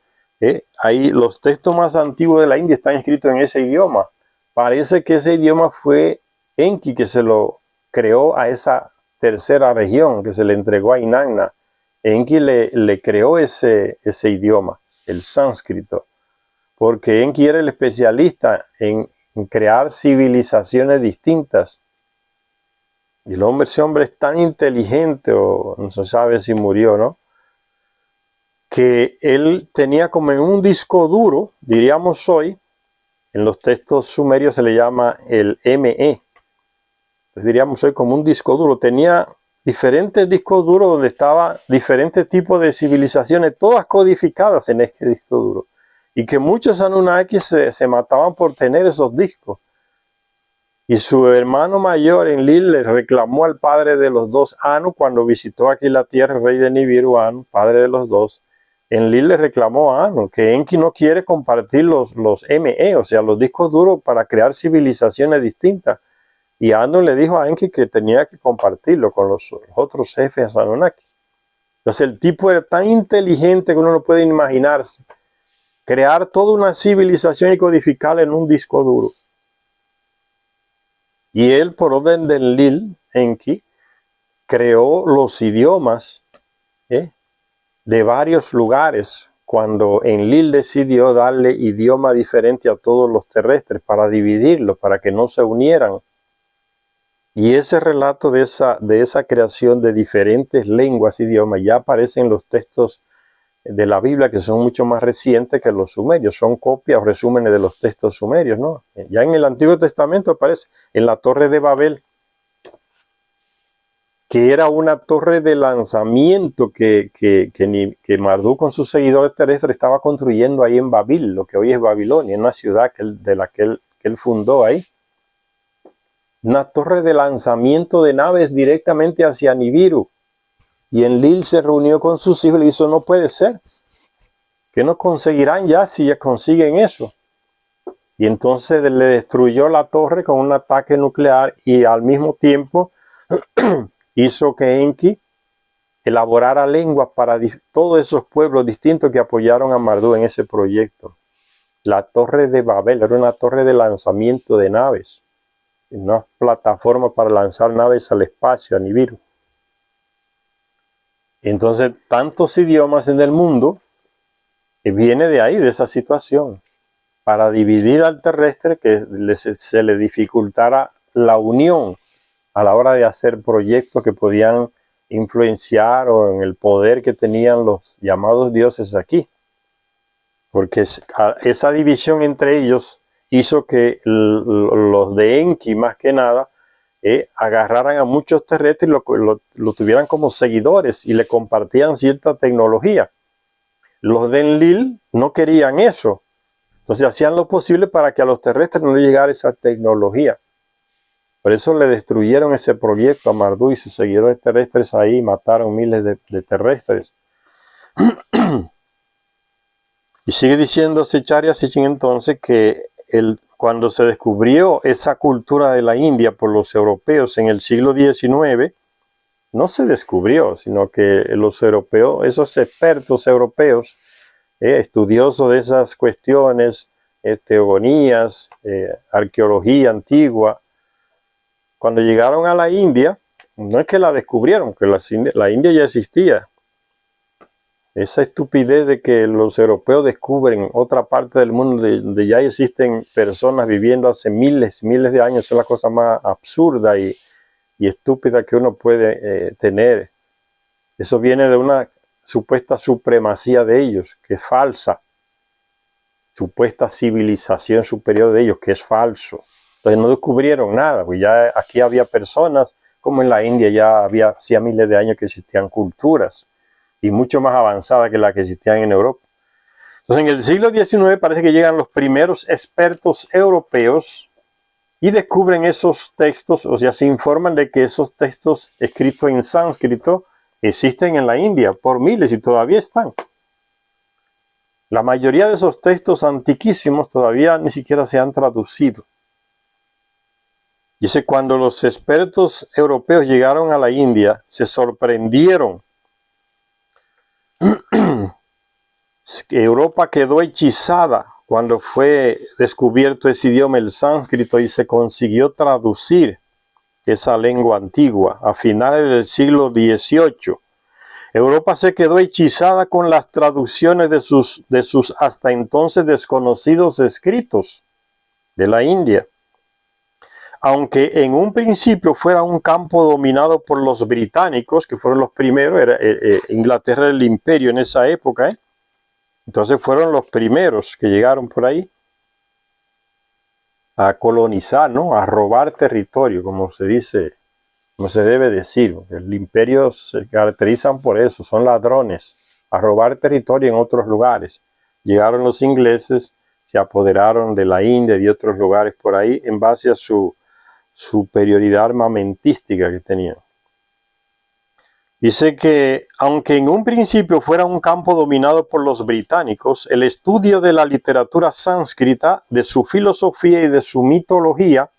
Ahí los textos más antiguos de la India están escritos en ese idioma. Parece que ese idioma fue Enki que se lo creó a esa tercera región, que se le entregó a Inanna. Enki le creó ese idioma, el sánscrito, porque Enki era el especialista en crear civilizaciones distintas. Y ese hombre es tan inteligente, o no se sabe si murió, ¿no?, que él tenía como en un disco duro, diríamos hoy, en los textos sumerios se le llama el ME. Entonces diríamos hoy como un disco duro. Tenía diferentes discos duros donde estaban diferentes tipos de civilizaciones, todas codificadas en este disco duro. Y que muchos Anunnakis se mataban por tener esos discos. Y su hermano mayor, Enlil, le reclamó al padre de los dos, Anu, cuando visitó aquí la tierra, el rey de Nibiru, Anu, padre de los dos. Enlil le reclamó a Anu que Enki no quiere compartir los ME, o sea, los discos duros para crear civilizaciones distintas. Y Anu le dijo a Enki que tenía que compartirlo con los otros jefes Anunnaki. Entonces el tipo era tan inteligente que uno no puede imaginarse. Crear toda una civilización y codificarla en un disco duro. Y él, por orden de Enlil, Enki, creó los idiomas de varios lugares cuando Enlil decidió darle idioma diferente a todos los terrestres para dividirlos, para que no se unieran. Y ese relato de esa creación de diferentes lenguas, idiomas, ya aparece en los textos de la Biblia, que son mucho más recientes que los sumerios, son copias o resúmenes de los textos sumerios, ¿no? Ya en el Antiguo Testamento aparece en la Torre de Babel, que era una torre de lanzamiento que Marduk con sus seguidores terrestres estaba construyendo ahí en Babil, lo que hoy es Babilonia, en una ciudad de la que él fundó ahí. Una torre de lanzamiento de naves directamente hacia Nibiru. Y Enlil se reunió con sus hijos y le dijo, no puede ser. ¿Qué no conseguirán ya si ya consiguen eso? Y entonces le destruyó la torre con un ataque nuclear y al mismo tiempo hizo que Enki elaborara lenguas para todos esos pueblos distintos que apoyaron a Marduk en ese proyecto. La Torre de Babel era una torre de lanzamiento de naves, una plataforma para lanzar naves al espacio, a Nibiru. Entonces, tantos idiomas en el mundo viene de ahí, de esa situación, para dividir al terrestre, que se le dificultara la unión a la hora de hacer proyectos que podían influenciar o en el poder que tenían los llamados dioses aquí. Porque esa división entre ellos hizo que los de Enki, más que nada, agarraran a muchos terrestres y lo tuvieran como seguidores y le compartían cierta tecnología. Los de Enlil no querían eso. Entonces hacían lo posible para que a los terrestres no le llegara esa tecnología. Por eso le destruyeron ese proyecto a Marduk y sus seguidores terrestres ahí, mataron miles de terrestres. Y sigue diciendo Zecharia Sitchin entonces que cuando se descubrió esa cultura de la India por los europeos en el siglo XIX, no se descubrió, sino que los europeos, esos expertos europeos, estudiosos de esas cuestiones, teogonías, arqueología antigua, cuando llegaron a la India, no es que la descubrieron, que la India ya existía. Esa estupidez de que los europeos descubren otra parte del mundo donde ya existen personas viviendo hace miles de años, es la cosa más absurda y estúpida que uno puede tener. Eso viene de una supuesta supremacía de ellos, que es falsa. Supuesta civilización superior de ellos, que es falso. Entonces no descubrieron nada, pues ya aquí había personas, como en la India ya hacía miles de años que existían culturas, y mucho más avanzadas que las que existían en Europa. Entonces en el siglo XIX parece que llegan los primeros expertos europeos y descubren esos textos, o sea, se informan de que esos textos escritos en sánscrito existen en la India por miles y todavía están. La mayoría de esos textos antiquísimos todavía ni siquiera se han traducido. Dice, cuando los expertos europeos llegaron a la India, se sorprendieron Europa quedó hechizada cuando fue descubierto ese idioma, el sánscrito, y se consiguió traducir esa lengua antigua a finales del siglo XVIII. Europa se quedó hechizada con las traducciones de sus hasta entonces desconocidos escritos de la India. Aunque en un principio fuera un campo dominado por los británicos, que fueron los primeros, Inglaterra era el imperio en esa época, entonces fueron los primeros que llegaron por ahí a colonizar, ¿no? A robar territorio, como se dice, como se debe decir. El imperio se caracterizan por eso, son ladrones, a robar territorio en otros lugares. Llegaron los ingleses, se apoderaron de la India y de otros lugares por ahí en base a su superioridad armamentística que tenían. Dice que, aunque en un principio fuera un campo dominado por los británicos, el estudio de la literatura sánscrita, de su filosofía y de su mitología,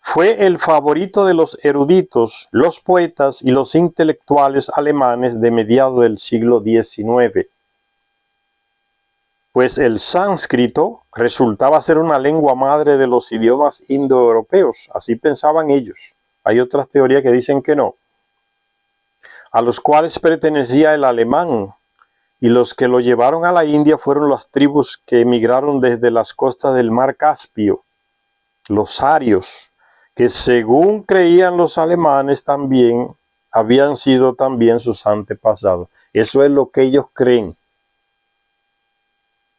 fue el favorito de los eruditos, los poetas y los intelectuales alemanes de mediados del siglo XIX. Pues el sánscrito resultaba ser una lengua madre de los idiomas indoeuropeos, así pensaban ellos. Hay otras teorías que dicen que no, a los cuales pertenecía el alemán, y los que lo llevaron a la India fueron las tribus que emigraron desde las costas del mar Caspio, los arios, que según creían los alemanes también habían sido también sus antepasados. Eso es lo que ellos creen.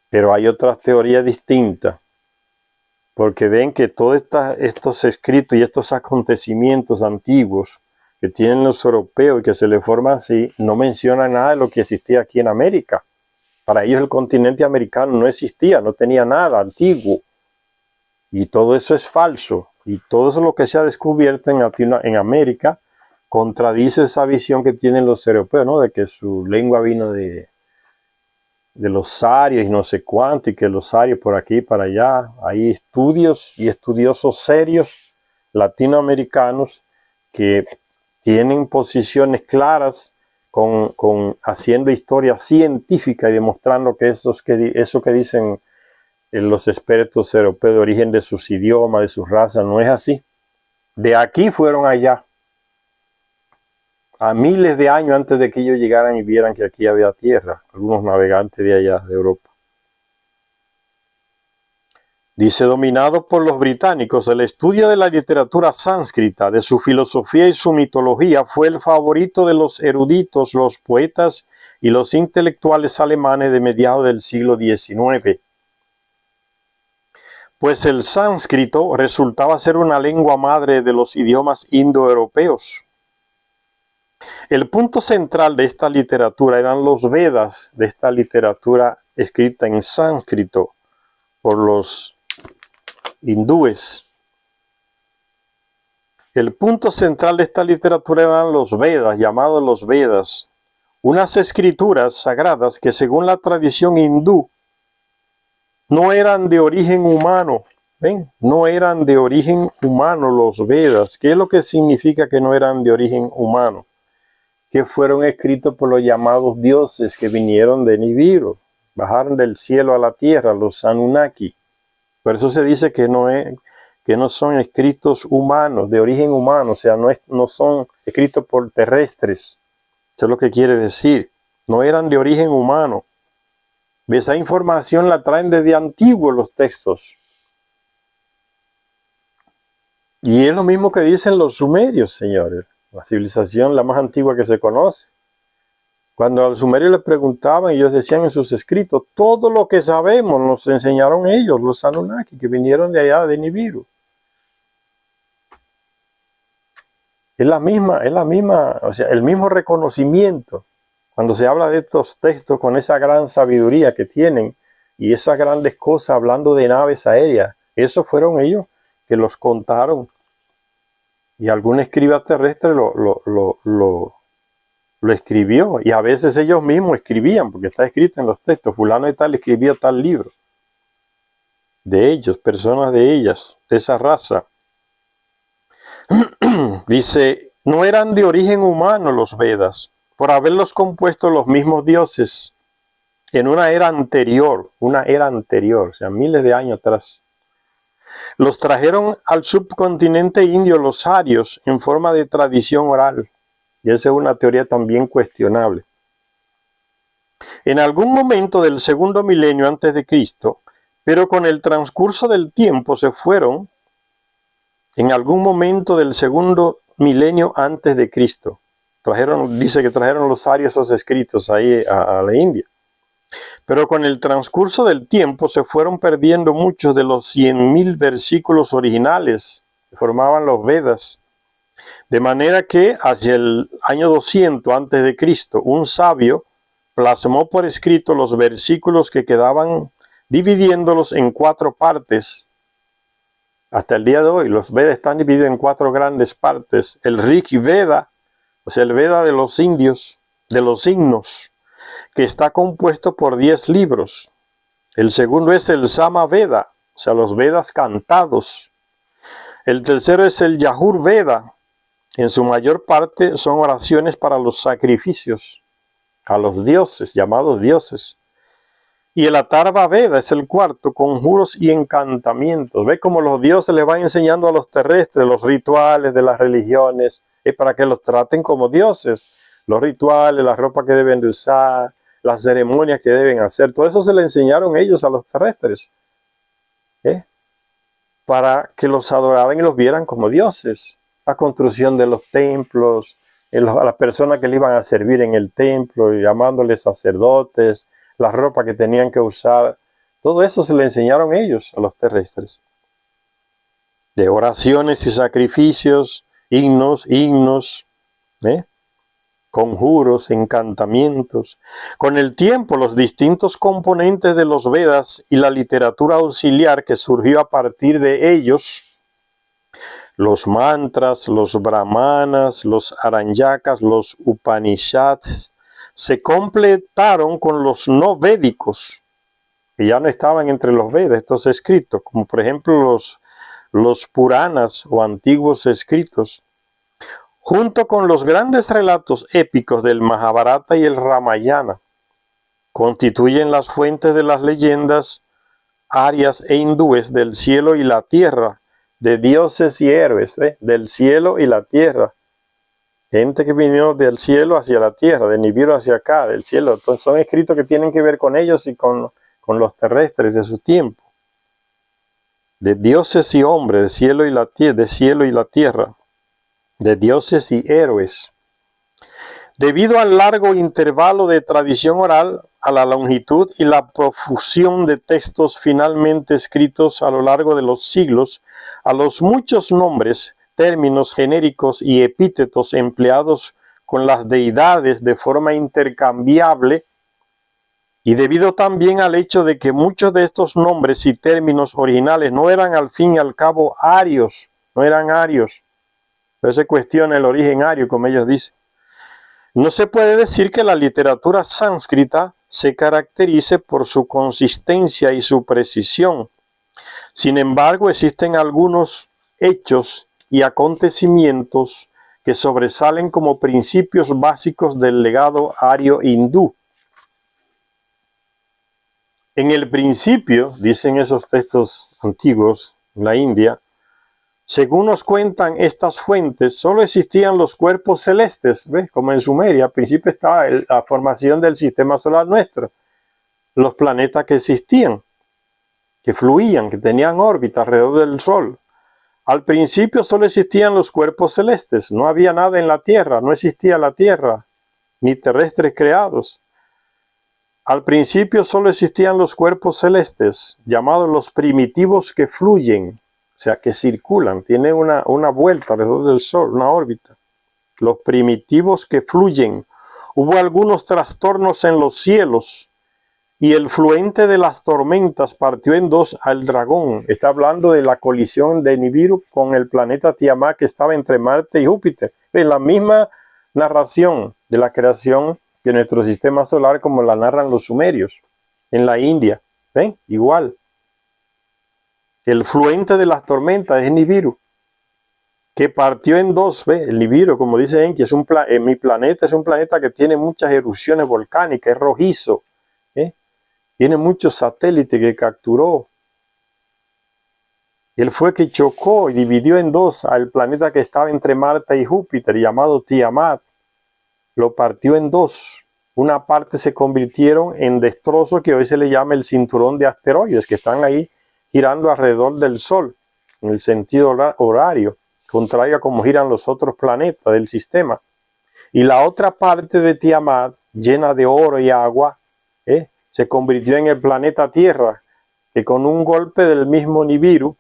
Pero hay otras teorías distintas, porque ven que todos estos escritos y estos acontecimientos antiguos que tienen los europeos y que se les forman así, no mencionan nada de lo que existía aquí en América. Para ellos el continente americano no existía, no tenía nada antiguo. Y todo eso es falso. Y todo eso lo que se ha descubierto en América contradice esa visión que tienen los europeos, ¿no? De que su lengua vino de los arios y no sé cuánto, y que los arios por aquí y para allá. Hay estudios y estudiosos serios latinoamericanos que tienen posiciones claras haciendo historia científica y demostrando que eso que dicen los expertos europeos de origen de sus idiomas, de sus razas, no es así. De aquí fueron allá, a miles de años antes de que ellos llegaran y vieran que aquí había tierra, algunos navegantes de allá, de Europa. Dice, dominado por los británicos, el estudio de la literatura sánscrita, de su filosofía y su mitología fue el favorito de los eruditos, los poetas y los intelectuales alemanes de mediados del siglo XIX. Pues el sánscrito resultaba ser una lengua madre de los idiomas indoeuropeos. El punto central de esta literatura eran los Vedas, de esta literatura escrita en sánscrito por los hindúes. El punto central de esta literatura eran los Vedas, llamados los Vedas, unas escrituras sagradas que según la tradición hindú no eran de origen humano. ¿Ven? No eran de origen humano los Vedas. ¿Qué es lo que significa que no eran de origen humano? Que fueron escritos por los llamados dioses que vinieron de Nibiru, bajaron del cielo a la tierra, los Anunnaki. Por eso se dice que no son escritos humanos, de origen humano, o sea, no son escritos por terrestres. Eso es lo que quiere decir. No eran de origen humano. Esa información la traen desde antiguo los textos. Y es lo mismo que dicen los sumerios, señores. La civilización la más antigua que se conoce. Cuando a los sumerios les preguntaban, ellos decían en sus escritos, todo lo que sabemos nos enseñaron ellos, los Anunnaki, que vinieron de allá de Nibiru. Es la misma, o sea, el mismo reconocimiento. Cuando se habla de estos textos con esa gran sabiduría que tienen y esas grandes cosas hablando de naves aéreas, esos fueron ellos que los contaron. Y algún escriba terrestre lo escribió, y a veces ellos mismos escribían, porque está escrito en los textos, fulano de tal escribía tal libro, de ellos, personas de ellas, de esa raza. Dice, no eran de origen humano los Vedas, por haberlos compuesto los mismos dioses, en una era anterior, o sea, miles de años atrás. Los trajeron al subcontinente indio los arios en forma de tradición oral. Y esa es una teoría también cuestionable. En algún momento del segundo milenio antes de Cristo, pero con el transcurso del tiempo se fueron en algún momento del segundo milenio antes de Cristo. Dice que trajeron los arios esos escritos ahí a la India. Pero con el transcurso del tiempo se fueron perdiendo muchos de los 100.000 versículos originales que formaban los Vedas. De manera que hacia el año 200 antes de Cristo, un sabio plasmó por escrito los versículos que quedaban, dividiéndolos en 4 partes. Hasta el día de hoy, los Vedas están divididos en 4 grandes partes. El Rig Veda, o sea, el Veda de los indios, de los signos, que está compuesto por 10 libros. El segundo es el Sama Veda, o sea, los Vedas cantados. El tercero es el Yajur Veda. En su mayor parte son oraciones para los sacrificios a los dioses, llamados dioses. Y el Atharva Veda es el cuarto, conjuros y encantamientos. Ve cómo los dioses les van enseñando a los terrestres los rituales de las religiones, es para que los traten como dioses. Los rituales, la ropa que deben de usar, las ceremonias que deben hacer, todo eso se le enseñaron ellos a los terrestres, para que los adoraran y los vieran como dioses. La construcción de los templos, a las personas que le iban a servir en el templo, llamándoles sacerdotes, la ropa que tenían que usar, todo eso se le enseñaron ellos a los terrestres. De oraciones y sacrificios, himnos, conjuros, encantamientos. Con el tiempo, los distintos componentes de los Vedas y la literatura auxiliar que surgió a partir de ellos, los mantras, los brahmanas, los aranyakas, los upanishads, se completaron con los no védicos, que ya no estaban entre los Vedas, estos escritos, como por ejemplo los Puranas o antiguos escritos, junto con los grandes relatos épicos del Mahabharata y el Ramayana. Constituyen las fuentes de las leyendas arias e hindúes del cielo y la tierra, de dioses y héroes, del cielo y la tierra. Gente que vino del cielo hacia la tierra, de Nibiru hacia acá, del cielo. Entonces son escritos que tienen que ver con ellos y con los terrestres de su tiempo. De dioses y hombres, de cielo y la tierra, de dioses y héroes. Debido al largo intervalo de tradición oral, a la longitud y la profusión de textos finalmente escritos a lo largo de los siglos, a los muchos nombres, términos genéricos y epítetos empleados con las deidades de forma intercambiable, y debido también al hecho de que muchos de estos nombres y términos originales no eran al fin y al cabo arios, no eran arios, pero se cuestiona el origen ario, como ellos dicen. No se puede decir que la literatura sánscrita se caracterice por su consistencia y su precisión. Sin embargo, existen algunos hechos y acontecimientos que sobresalen como principios básicos del legado ario hindú. En el principio, dicen esos textos antiguos en la India, según nos cuentan estas fuentes, solo existían los cuerpos celestes, ¿ves? Como en Sumeria, al principio estaba la formación del sistema solar nuestro, los planetas que existían, que fluían, que tenían órbita alrededor del Sol. Al principio solo existían los cuerpos celestes, no había nada en la Tierra, no existía la Tierra, ni terrestres creados. Al principio solo existían los cuerpos celestes, llamados los primitivos que fluyen, o sea, que circulan, tienen una vuelta alrededor del Sol, una órbita. Los primitivos que fluyen. Hubo algunos trastornos en los cielos y el fluente de las tormentas partió en dos al dragón. Está hablando de la colisión de Nibiru con el planeta Tiamat que estaba entre Marte y Júpiter. En la misma narración de la creación de nuestro sistema solar como la narran los sumerios en la India. ¿Ven? Igual. El fluente de las tormentas es Nibiru, que partió en dos. ¿Ves? El Nibiru, como dice Enki, mi planeta es un planeta que tiene muchas erupciones volcánicas, es rojizo. Tiene muchos satélites que capturó. Él fue que chocó y dividió en dos al planeta que estaba entre Marte y Júpiter, llamado Tiamat. Lo partió en dos. Una parte se convirtieron en destrozos que hoy se le llama el cinturón de asteroides, que están ahí girando alrededor del Sol, en el sentido horario, contrario a como giran los otros planetas del sistema. Y la otra parte de Tiamat, llena de oro y agua, se convirtió en el planeta Tierra, que con un golpe del mismo Nibiru,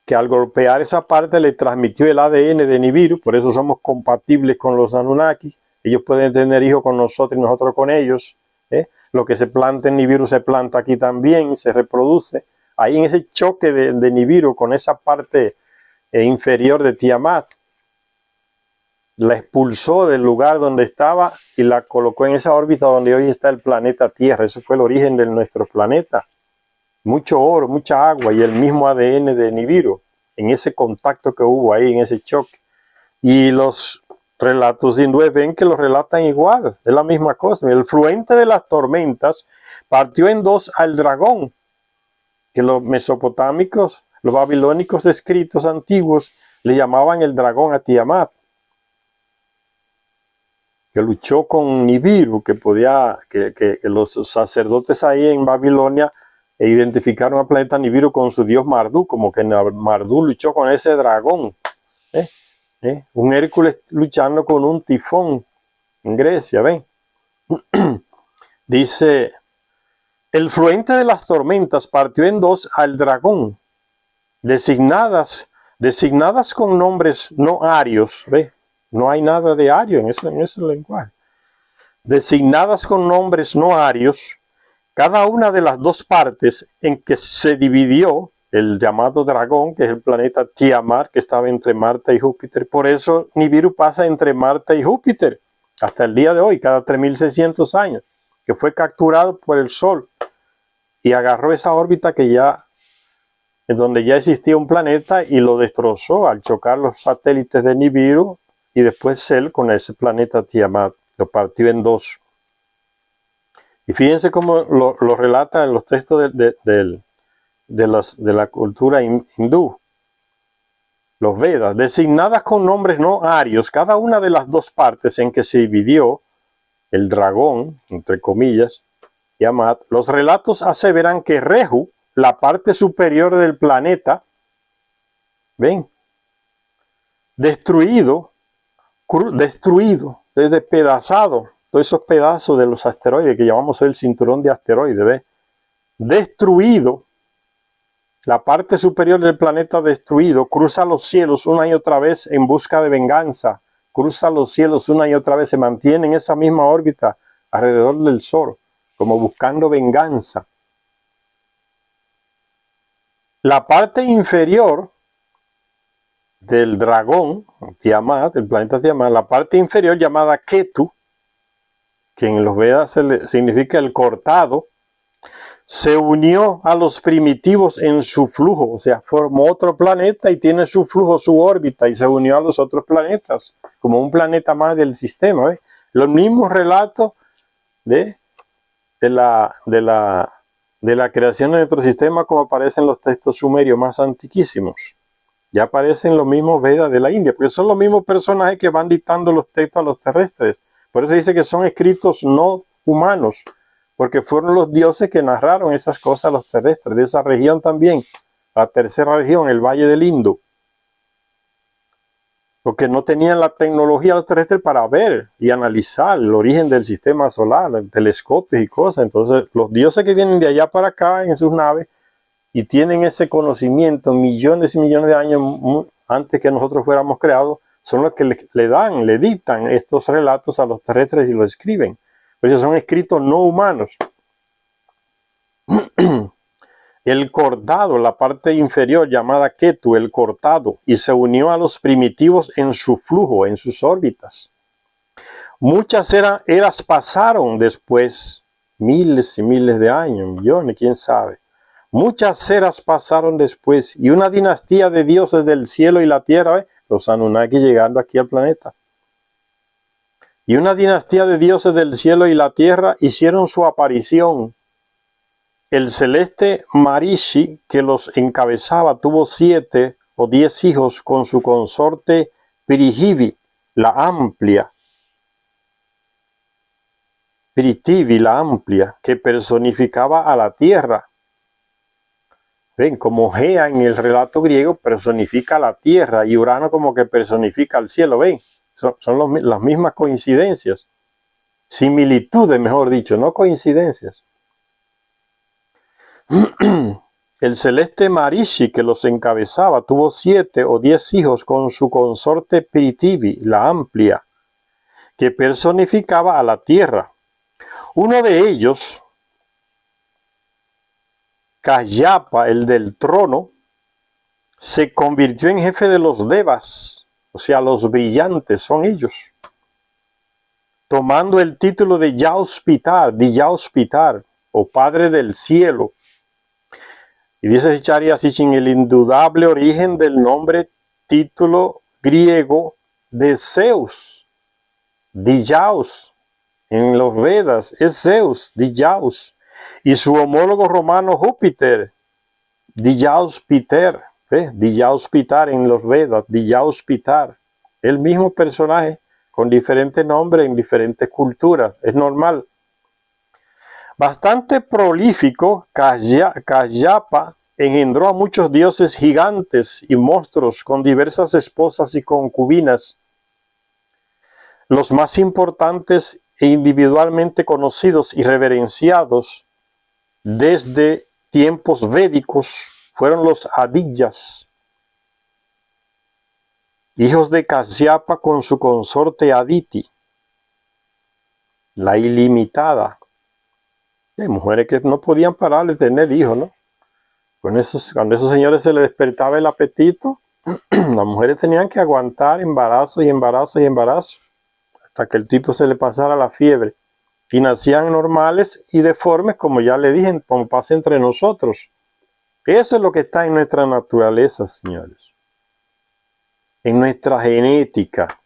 que al golpear esa parte le transmitió el ADN de Nibiru, por eso somos compatibles con los Anunnaki. Ellos pueden tener hijos con nosotros y nosotros con ellos. Lo que se planta en Nibiru se planta aquí también, se reproduce. Ahí en ese choque de Nibiru con esa parte inferior de Tiamat, la expulsó del lugar donde estaba y la colocó en esa órbita donde hoy está el planeta Tierra. Ese fue el origen de nuestro planeta. Mucho oro, mucha agua y el mismo ADN de Nibiru, en ese contacto que hubo ahí, en ese choque. Y los relatos hindúes ven que lo relatan igual, es la misma cosa. El fluente de las tormentas partió en dos al dragón, que los mesopotámicos, los babilónicos escritos antiguos, le llamaban el dragón a Tiamat, que luchó con Nibiru, que los sacerdotes ahí en Babilonia identificaron al planeta Nibiru con su dios Marduk, como que Marduk luchó con ese dragón. Un Hércules luchando con un tifón en Grecia, ¿ven? Dice, el fluente de las tormentas partió en dos al dragón, designadas con nombres no arios, ¿ves? No hay nada de ario en ese lenguaje. Designadas con nombres no arios, cada una de las dos partes en que se dividió el llamado dragón, que es el planeta Tiamat, que estaba entre Marte y Júpiter. Por eso Nibiru pasa entre Marte y Júpiter hasta el día de hoy, cada 3600 años, que fue capturado por el Sol y agarró esa órbita en donde ya existía un planeta y lo destrozó al chocar los satélites de Nibiru y después él con ese planeta Tiamat, lo partió en dos. Y fíjense cómo lo relata en los textos de la cultura hindú, los Vedas, designadas con nombres no arios, cada una de las dos partes en que se dividió el dragón, entre comillas, Tiamat. Los relatos aseveran que Rehu, la parte superior del planeta, ven, destruido, despedazado, todos esos pedazos de los asteroides que llamamos el cinturón de asteroides, ¿ves? Destruido, la parte superior del planeta destruido, cruza los cielos una y otra vez en busca de venganza, cruza los cielos una y otra vez, se mantiene en esa misma órbita alrededor del Sol, como buscando venganza. La parte inferior del dragón, Tiamat, el planeta Tiamat, la parte inferior llamada Ketu, que en los Vedas significa el cortado, se unió a los primitivos en su flujo, o sea, formó otro planeta y tiene su flujo, su órbita, y se unió a los otros planetas, como un planeta más del sistema. ¿Ves? Los mismos relatos de la creación de nuestro sistema como aparecen en los textos sumerios más antiquísimos. Ya aparecen los mismos Vedas de la India, porque son los mismos personajes que van dictando los textos a los terrestres. Por eso dice que son escritos no humanos, porque fueron los dioses que narraron esas cosas a los terrestres, de esa región también, la tercera región, el Valle del Indo. Porque no tenían la tecnología los terrestres para ver y analizar el origen del sistema solar, telescopios y cosas. Entonces, los dioses que vienen de allá para acá en sus naves y tienen ese conocimiento millones y millones de años antes que nosotros fuéramos creados, son los que le dictan estos relatos a los terrestres y lo escriben. Por eso son escritos no humanos. El cortado, la parte inferior llamada Ketu, el cortado, y se unió a los primitivos en su flujo, en sus órbitas. Muchas eras pasaron después, miles y miles de años, millones, quién sabe. Muchas eras pasaron después y una dinastía de dioses del cielo y la tierra, los Anunnaki llegando aquí al planeta. Y una dinastía de dioses del cielo y la tierra hicieron su aparición El celeste Marishi que los encabezaba tuvo 7 o 10 hijos con su consorte Pirihivi, la amplia. Piritivi, la amplia, que personificaba a la tierra. Ven, como Gea en el relato griego personifica la tierra y Urano como que personifica el cielo. Ven, son las mismas coincidencias. Similitudes, mejor dicho, no coincidencias. El celeste Marishi que los encabezaba tuvo 7 o 10 hijos con su consorte Piritivi, la amplia, que personificaba a la tierra. Uno de ellos, Kasyapa, el del trono, se convirtió en jefe de los Devas, o sea, los brillantes son ellos, tomando el título de Yauspitar, o Padre del Cielo. Y dice Charia Sitchin, el indudable origen del nombre, título griego de Zeus, Diyaus, en los Vedas es Zeus, Diyaus, y su homólogo romano Júpiter, Diyauspitar, Diyauspitar en los Vedas, Diyauspitar, el mismo personaje con diferente nombre en diferentes culturas, es normal. Bastante prolífico, Kasyapa engendró a muchos dioses gigantes y monstruos con diversas esposas y concubinas. Los más importantes e individualmente conocidos y reverenciados desde tiempos védicos fueron los Adityas, hijos de Kasyapa con su consorte Aditi, la ilimitada. Hay mujeres que no podían parar de tener hijos, ¿no? Cuando esos señores se les despertaba el apetito, las mujeres tenían que aguantar embarazo y embarazo y embarazo, hasta que el tipo se le pasara la fiebre. Y nacían normales y deformes, como ya le dije, como pasa entre nosotros. Eso es lo que está en nuestra naturaleza, señores. En nuestra genética.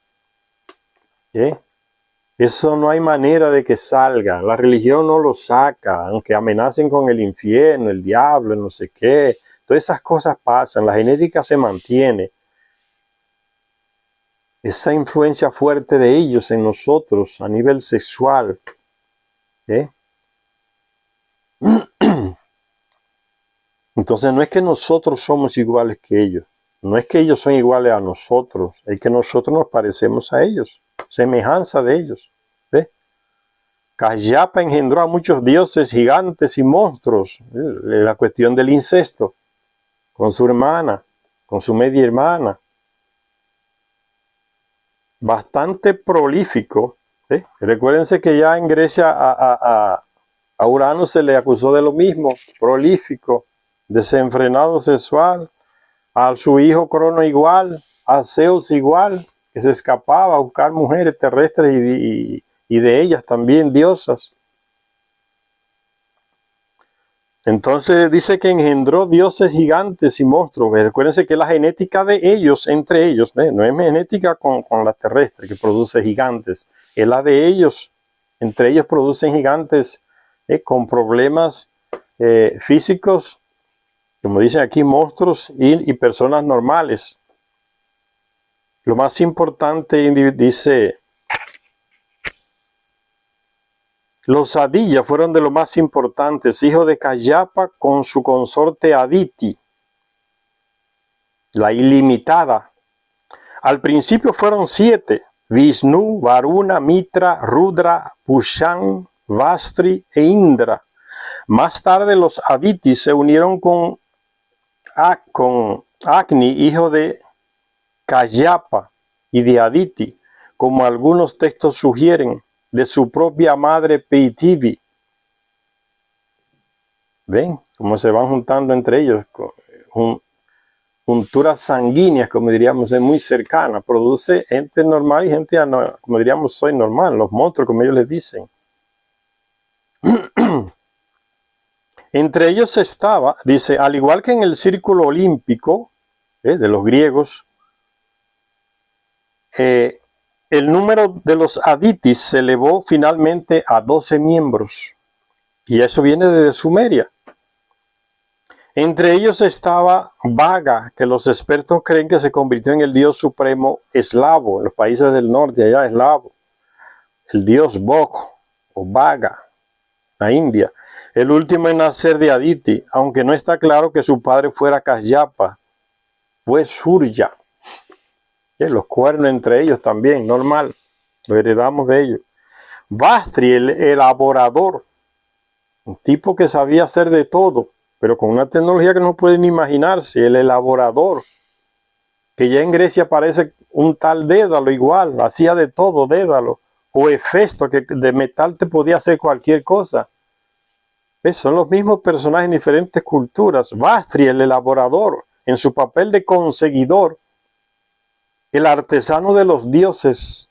Eso no hay manera de que salga. La religión no lo saca, aunque amenacen con el infierno, el diablo, no sé qué. Todas esas cosas pasan. La genética se mantiene. Esa influencia fuerte de ellos en nosotros a nivel sexual. Entonces no es que nosotros somos iguales que ellos. No es que ellos son iguales a nosotros. Es que nosotros nos parecemos a ellos. Semejanza de ellos. Kasyapa engendró a muchos dioses gigantes y monstruos. La cuestión del incesto. Con su hermana. Con su media hermana. Bastante prolífico. Recuérdense que ya en Grecia a Urano se le acusó de lo mismo. Prolífico. Desenfrenado sexual. A su hijo Crono igual. A Zeus igual. Que se escapaba a buscar mujeres terrestres y de ellas también diosas. Entonces dice que engendró dioses gigantes y monstruos. Recuérdense que la genética de ellos, entre ellos, no es genética con la terrestre que produce gigantes, es la de ellos. Entre ellos producen gigantes con problemas físicos, como dicen aquí, monstruos y personas normales. Lo más importante, dice, los Adityas fueron de los más importantes, hijos de Kasyapa con su consorte Aditi, la ilimitada. Al principio fueron 7, Vishnu, Varuna, Mitra, Rudra, Pushan, Vastri e Indra. Más tarde los Aditis se unieron con Agni, hijo de Kasyapa y de Aditi, como algunos textos sugieren, de su propia madre Piritivi. ¿Ven? Cómo se van juntando entre ellos. Junturas sanguíneas, como diríamos, es muy cercana. Produce gente normal y gente, como diríamos, soy normal. Los monstruos, como ellos les dicen. Entre ellos estaba, dice, al igual que en el círculo olímpico de los griegos, el número de los Aditis se elevó finalmente a 12 miembros. Y eso viene desde Sumeria. Entre ellos estaba Vaga, que los expertos creen que se convirtió en el dios supremo eslavo, en los países del norte, allá eslavo. El dios Bog o Vaga, la India. El último en nacer de Aditi, aunque no está claro que su padre fuera Kasyapa, fue Surya. Los cuernos entre ellos también, normal, lo heredamos de ellos. Vastri, el elaborador, un tipo que sabía hacer de todo, pero con una tecnología que no pueden imaginarse, el elaborador, que ya en Grecia aparece un tal Dédalo igual, hacía de todo Dédalo, o Hefesto, que de metal te podía hacer cualquier cosa. Son los mismos personajes en diferentes culturas. Vastri, el elaborador, en su papel de conseguidor, el artesano de los dioses,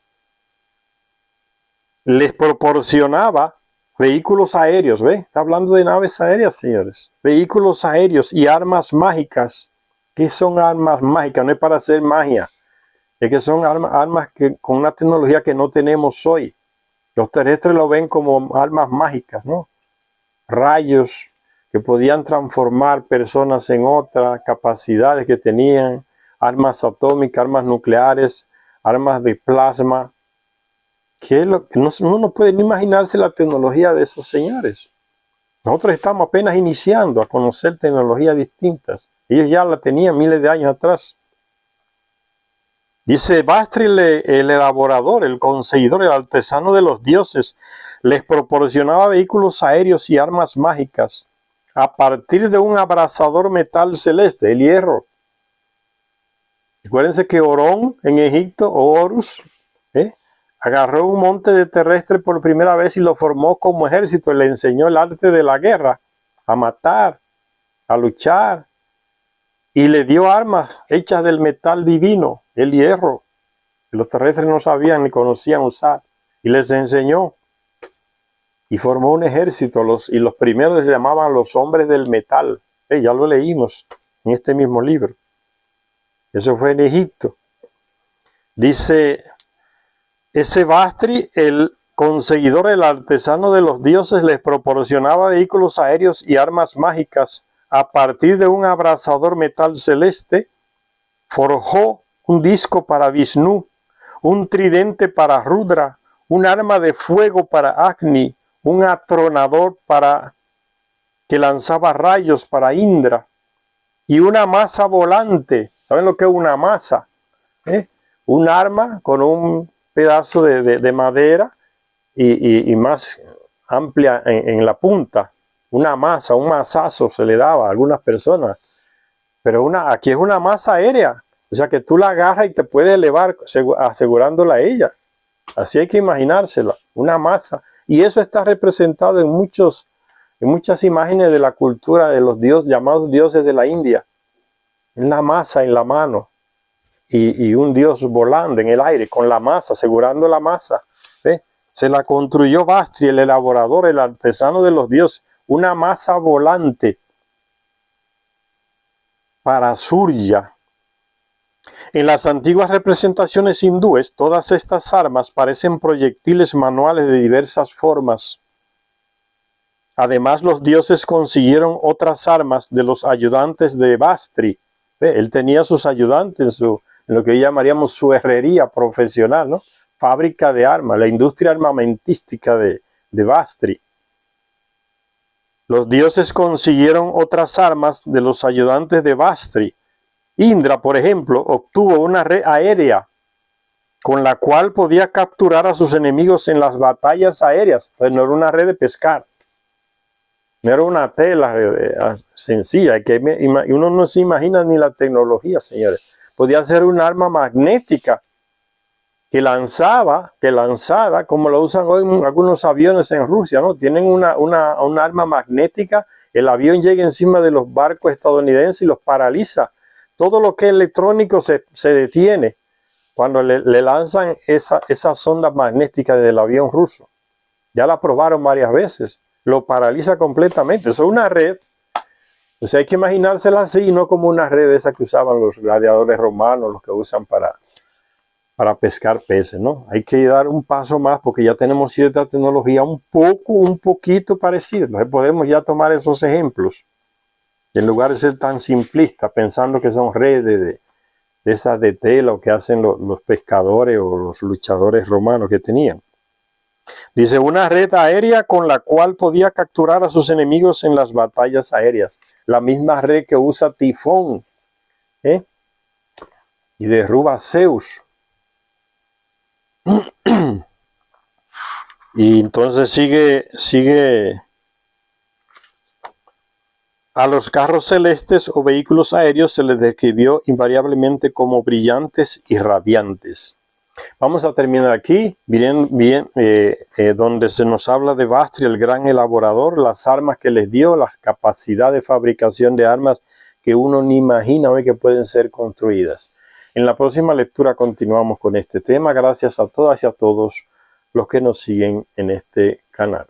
les proporcionaba vehículos aéreos, ¿ve? Está hablando de naves aéreas, señores. Vehículos aéreos y armas mágicas. ¿Qué son armas mágicas? No es para hacer magia. Es que son armas con una tecnología que no tenemos hoy. Los terrestres lo ven como armas mágicas, ¿no? Rayos que podían transformar personas en otras, capacidades que tenían, armas atómicas, armas nucleares, armas de plasma. ¿Qué es lo que uno no puede ni imaginarse la tecnología de esos señores? Nosotros estamos apenas iniciando a conocer tecnologías distintas. Ellos ya la tenían miles de años atrás. Dice Vastri, el elaborador, el conseguidor, el artesano de los dioses, les proporcionaba vehículos aéreos y armas mágicas a partir de un abrasador metal celeste, el hierro. Acuérdense que Orón en Egipto, o Horus, agarró un monte de terrestre por primera vez y lo formó como ejército. Le enseñó el arte de la guerra, a matar, a luchar. Y le dio armas hechas del metal divino, el hierro, que los terrestres no sabían ni conocían usar. Y les enseñó. Y formó un ejército. Y los primeros se llamaban los hombres del metal. Ya lo leímos en este mismo libro. Eso fue en Egipto. Dice... Ese Vastri, el conseguidor, el artesano de los dioses, les proporcionaba vehículos aéreos y armas mágicas. A partir de un abrasador metal celeste, forjó un disco para Vishnu, un tridente para Rudra, un arma de fuego para Agni, un atronador que lanzaba rayos para Indra, y una masa volante. ¿Saben lo que es una masa? Un arma con un pedazo de madera y más amplia en la punta, una masa, un masazo se le daba a algunas personas, pero aquí es una masa aérea, o sea que tú la agarras y te puedes elevar asegurándola a ella. Así hay que imaginársela, una masa, y eso está representado en muchas imágenes de la cultura de los dioses, llamados dioses de la India, una masa en la mano. Y un dios volando en el aire con la masa, asegurando la masa. Se la construyó Vastri, el elaborador, el artesano de los dioses, una masa volante para Surya. En las antiguas representaciones hindúes, todas estas armas parecen proyectiles manuales de diversas formas. Además, los dioses consiguieron otras armas de los ayudantes de Vastri. Él tenía sus ayudantes en lo que llamaríamos su herrería profesional, ¿no? Fábrica de armas, la industria armamentística de Vastri. Los dioses consiguieron otras armas de los ayudantes de Vastri. Indra, por ejemplo, obtuvo una red aérea con la cual podía capturar a sus enemigos en las batallas aéreas. Pues no era una red de pescar, no era una tela sencilla, que uno no se imagina ni la tecnología, señores. Podía ser un arma magnética que lanzada, como lo usan hoy algunos aviones en Rusia, ¿no? Tienen una arma magnética, el avión llega encima de los barcos estadounidenses y los paraliza. Todo lo que es electrónico se detiene cuando le lanzan esas ondas magnéticas del avión ruso. Ya la probaron varias veces, lo paraliza completamente. Eso es una red. O sea, hay que imaginársela así, no como una red esa que usaban los gladiadores romanos, los que usan para pescar peces, ¿no? Hay que dar un paso más porque ya tenemos cierta tecnología un poquito parecida. Entonces podemos ya tomar esos ejemplos. En lugar de ser tan simplista, pensando que son redes de esas de tela o que hacen los pescadores o los luchadores romanos que tenían. Dice, una red aérea con la cual podía capturar a sus enemigos en las batallas aéreas. La misma red que usa Tifón, ¿eh? Y derruba a Zeus. Y entonces sigue a los carros celestes o vehículos aéreos se les describió invariablemente como brillantes y radiantes. Vamos a terminar aquí, donde se nos habla de Bastri, el gran elaborador, las armas que les dio, la capacidad de fabricación de armas que uno ni imagina hoy que pueden ser construidas. En la próxima lectura continuamos con este tema. Gracias a todas y a todos los que nos siguen en este canal.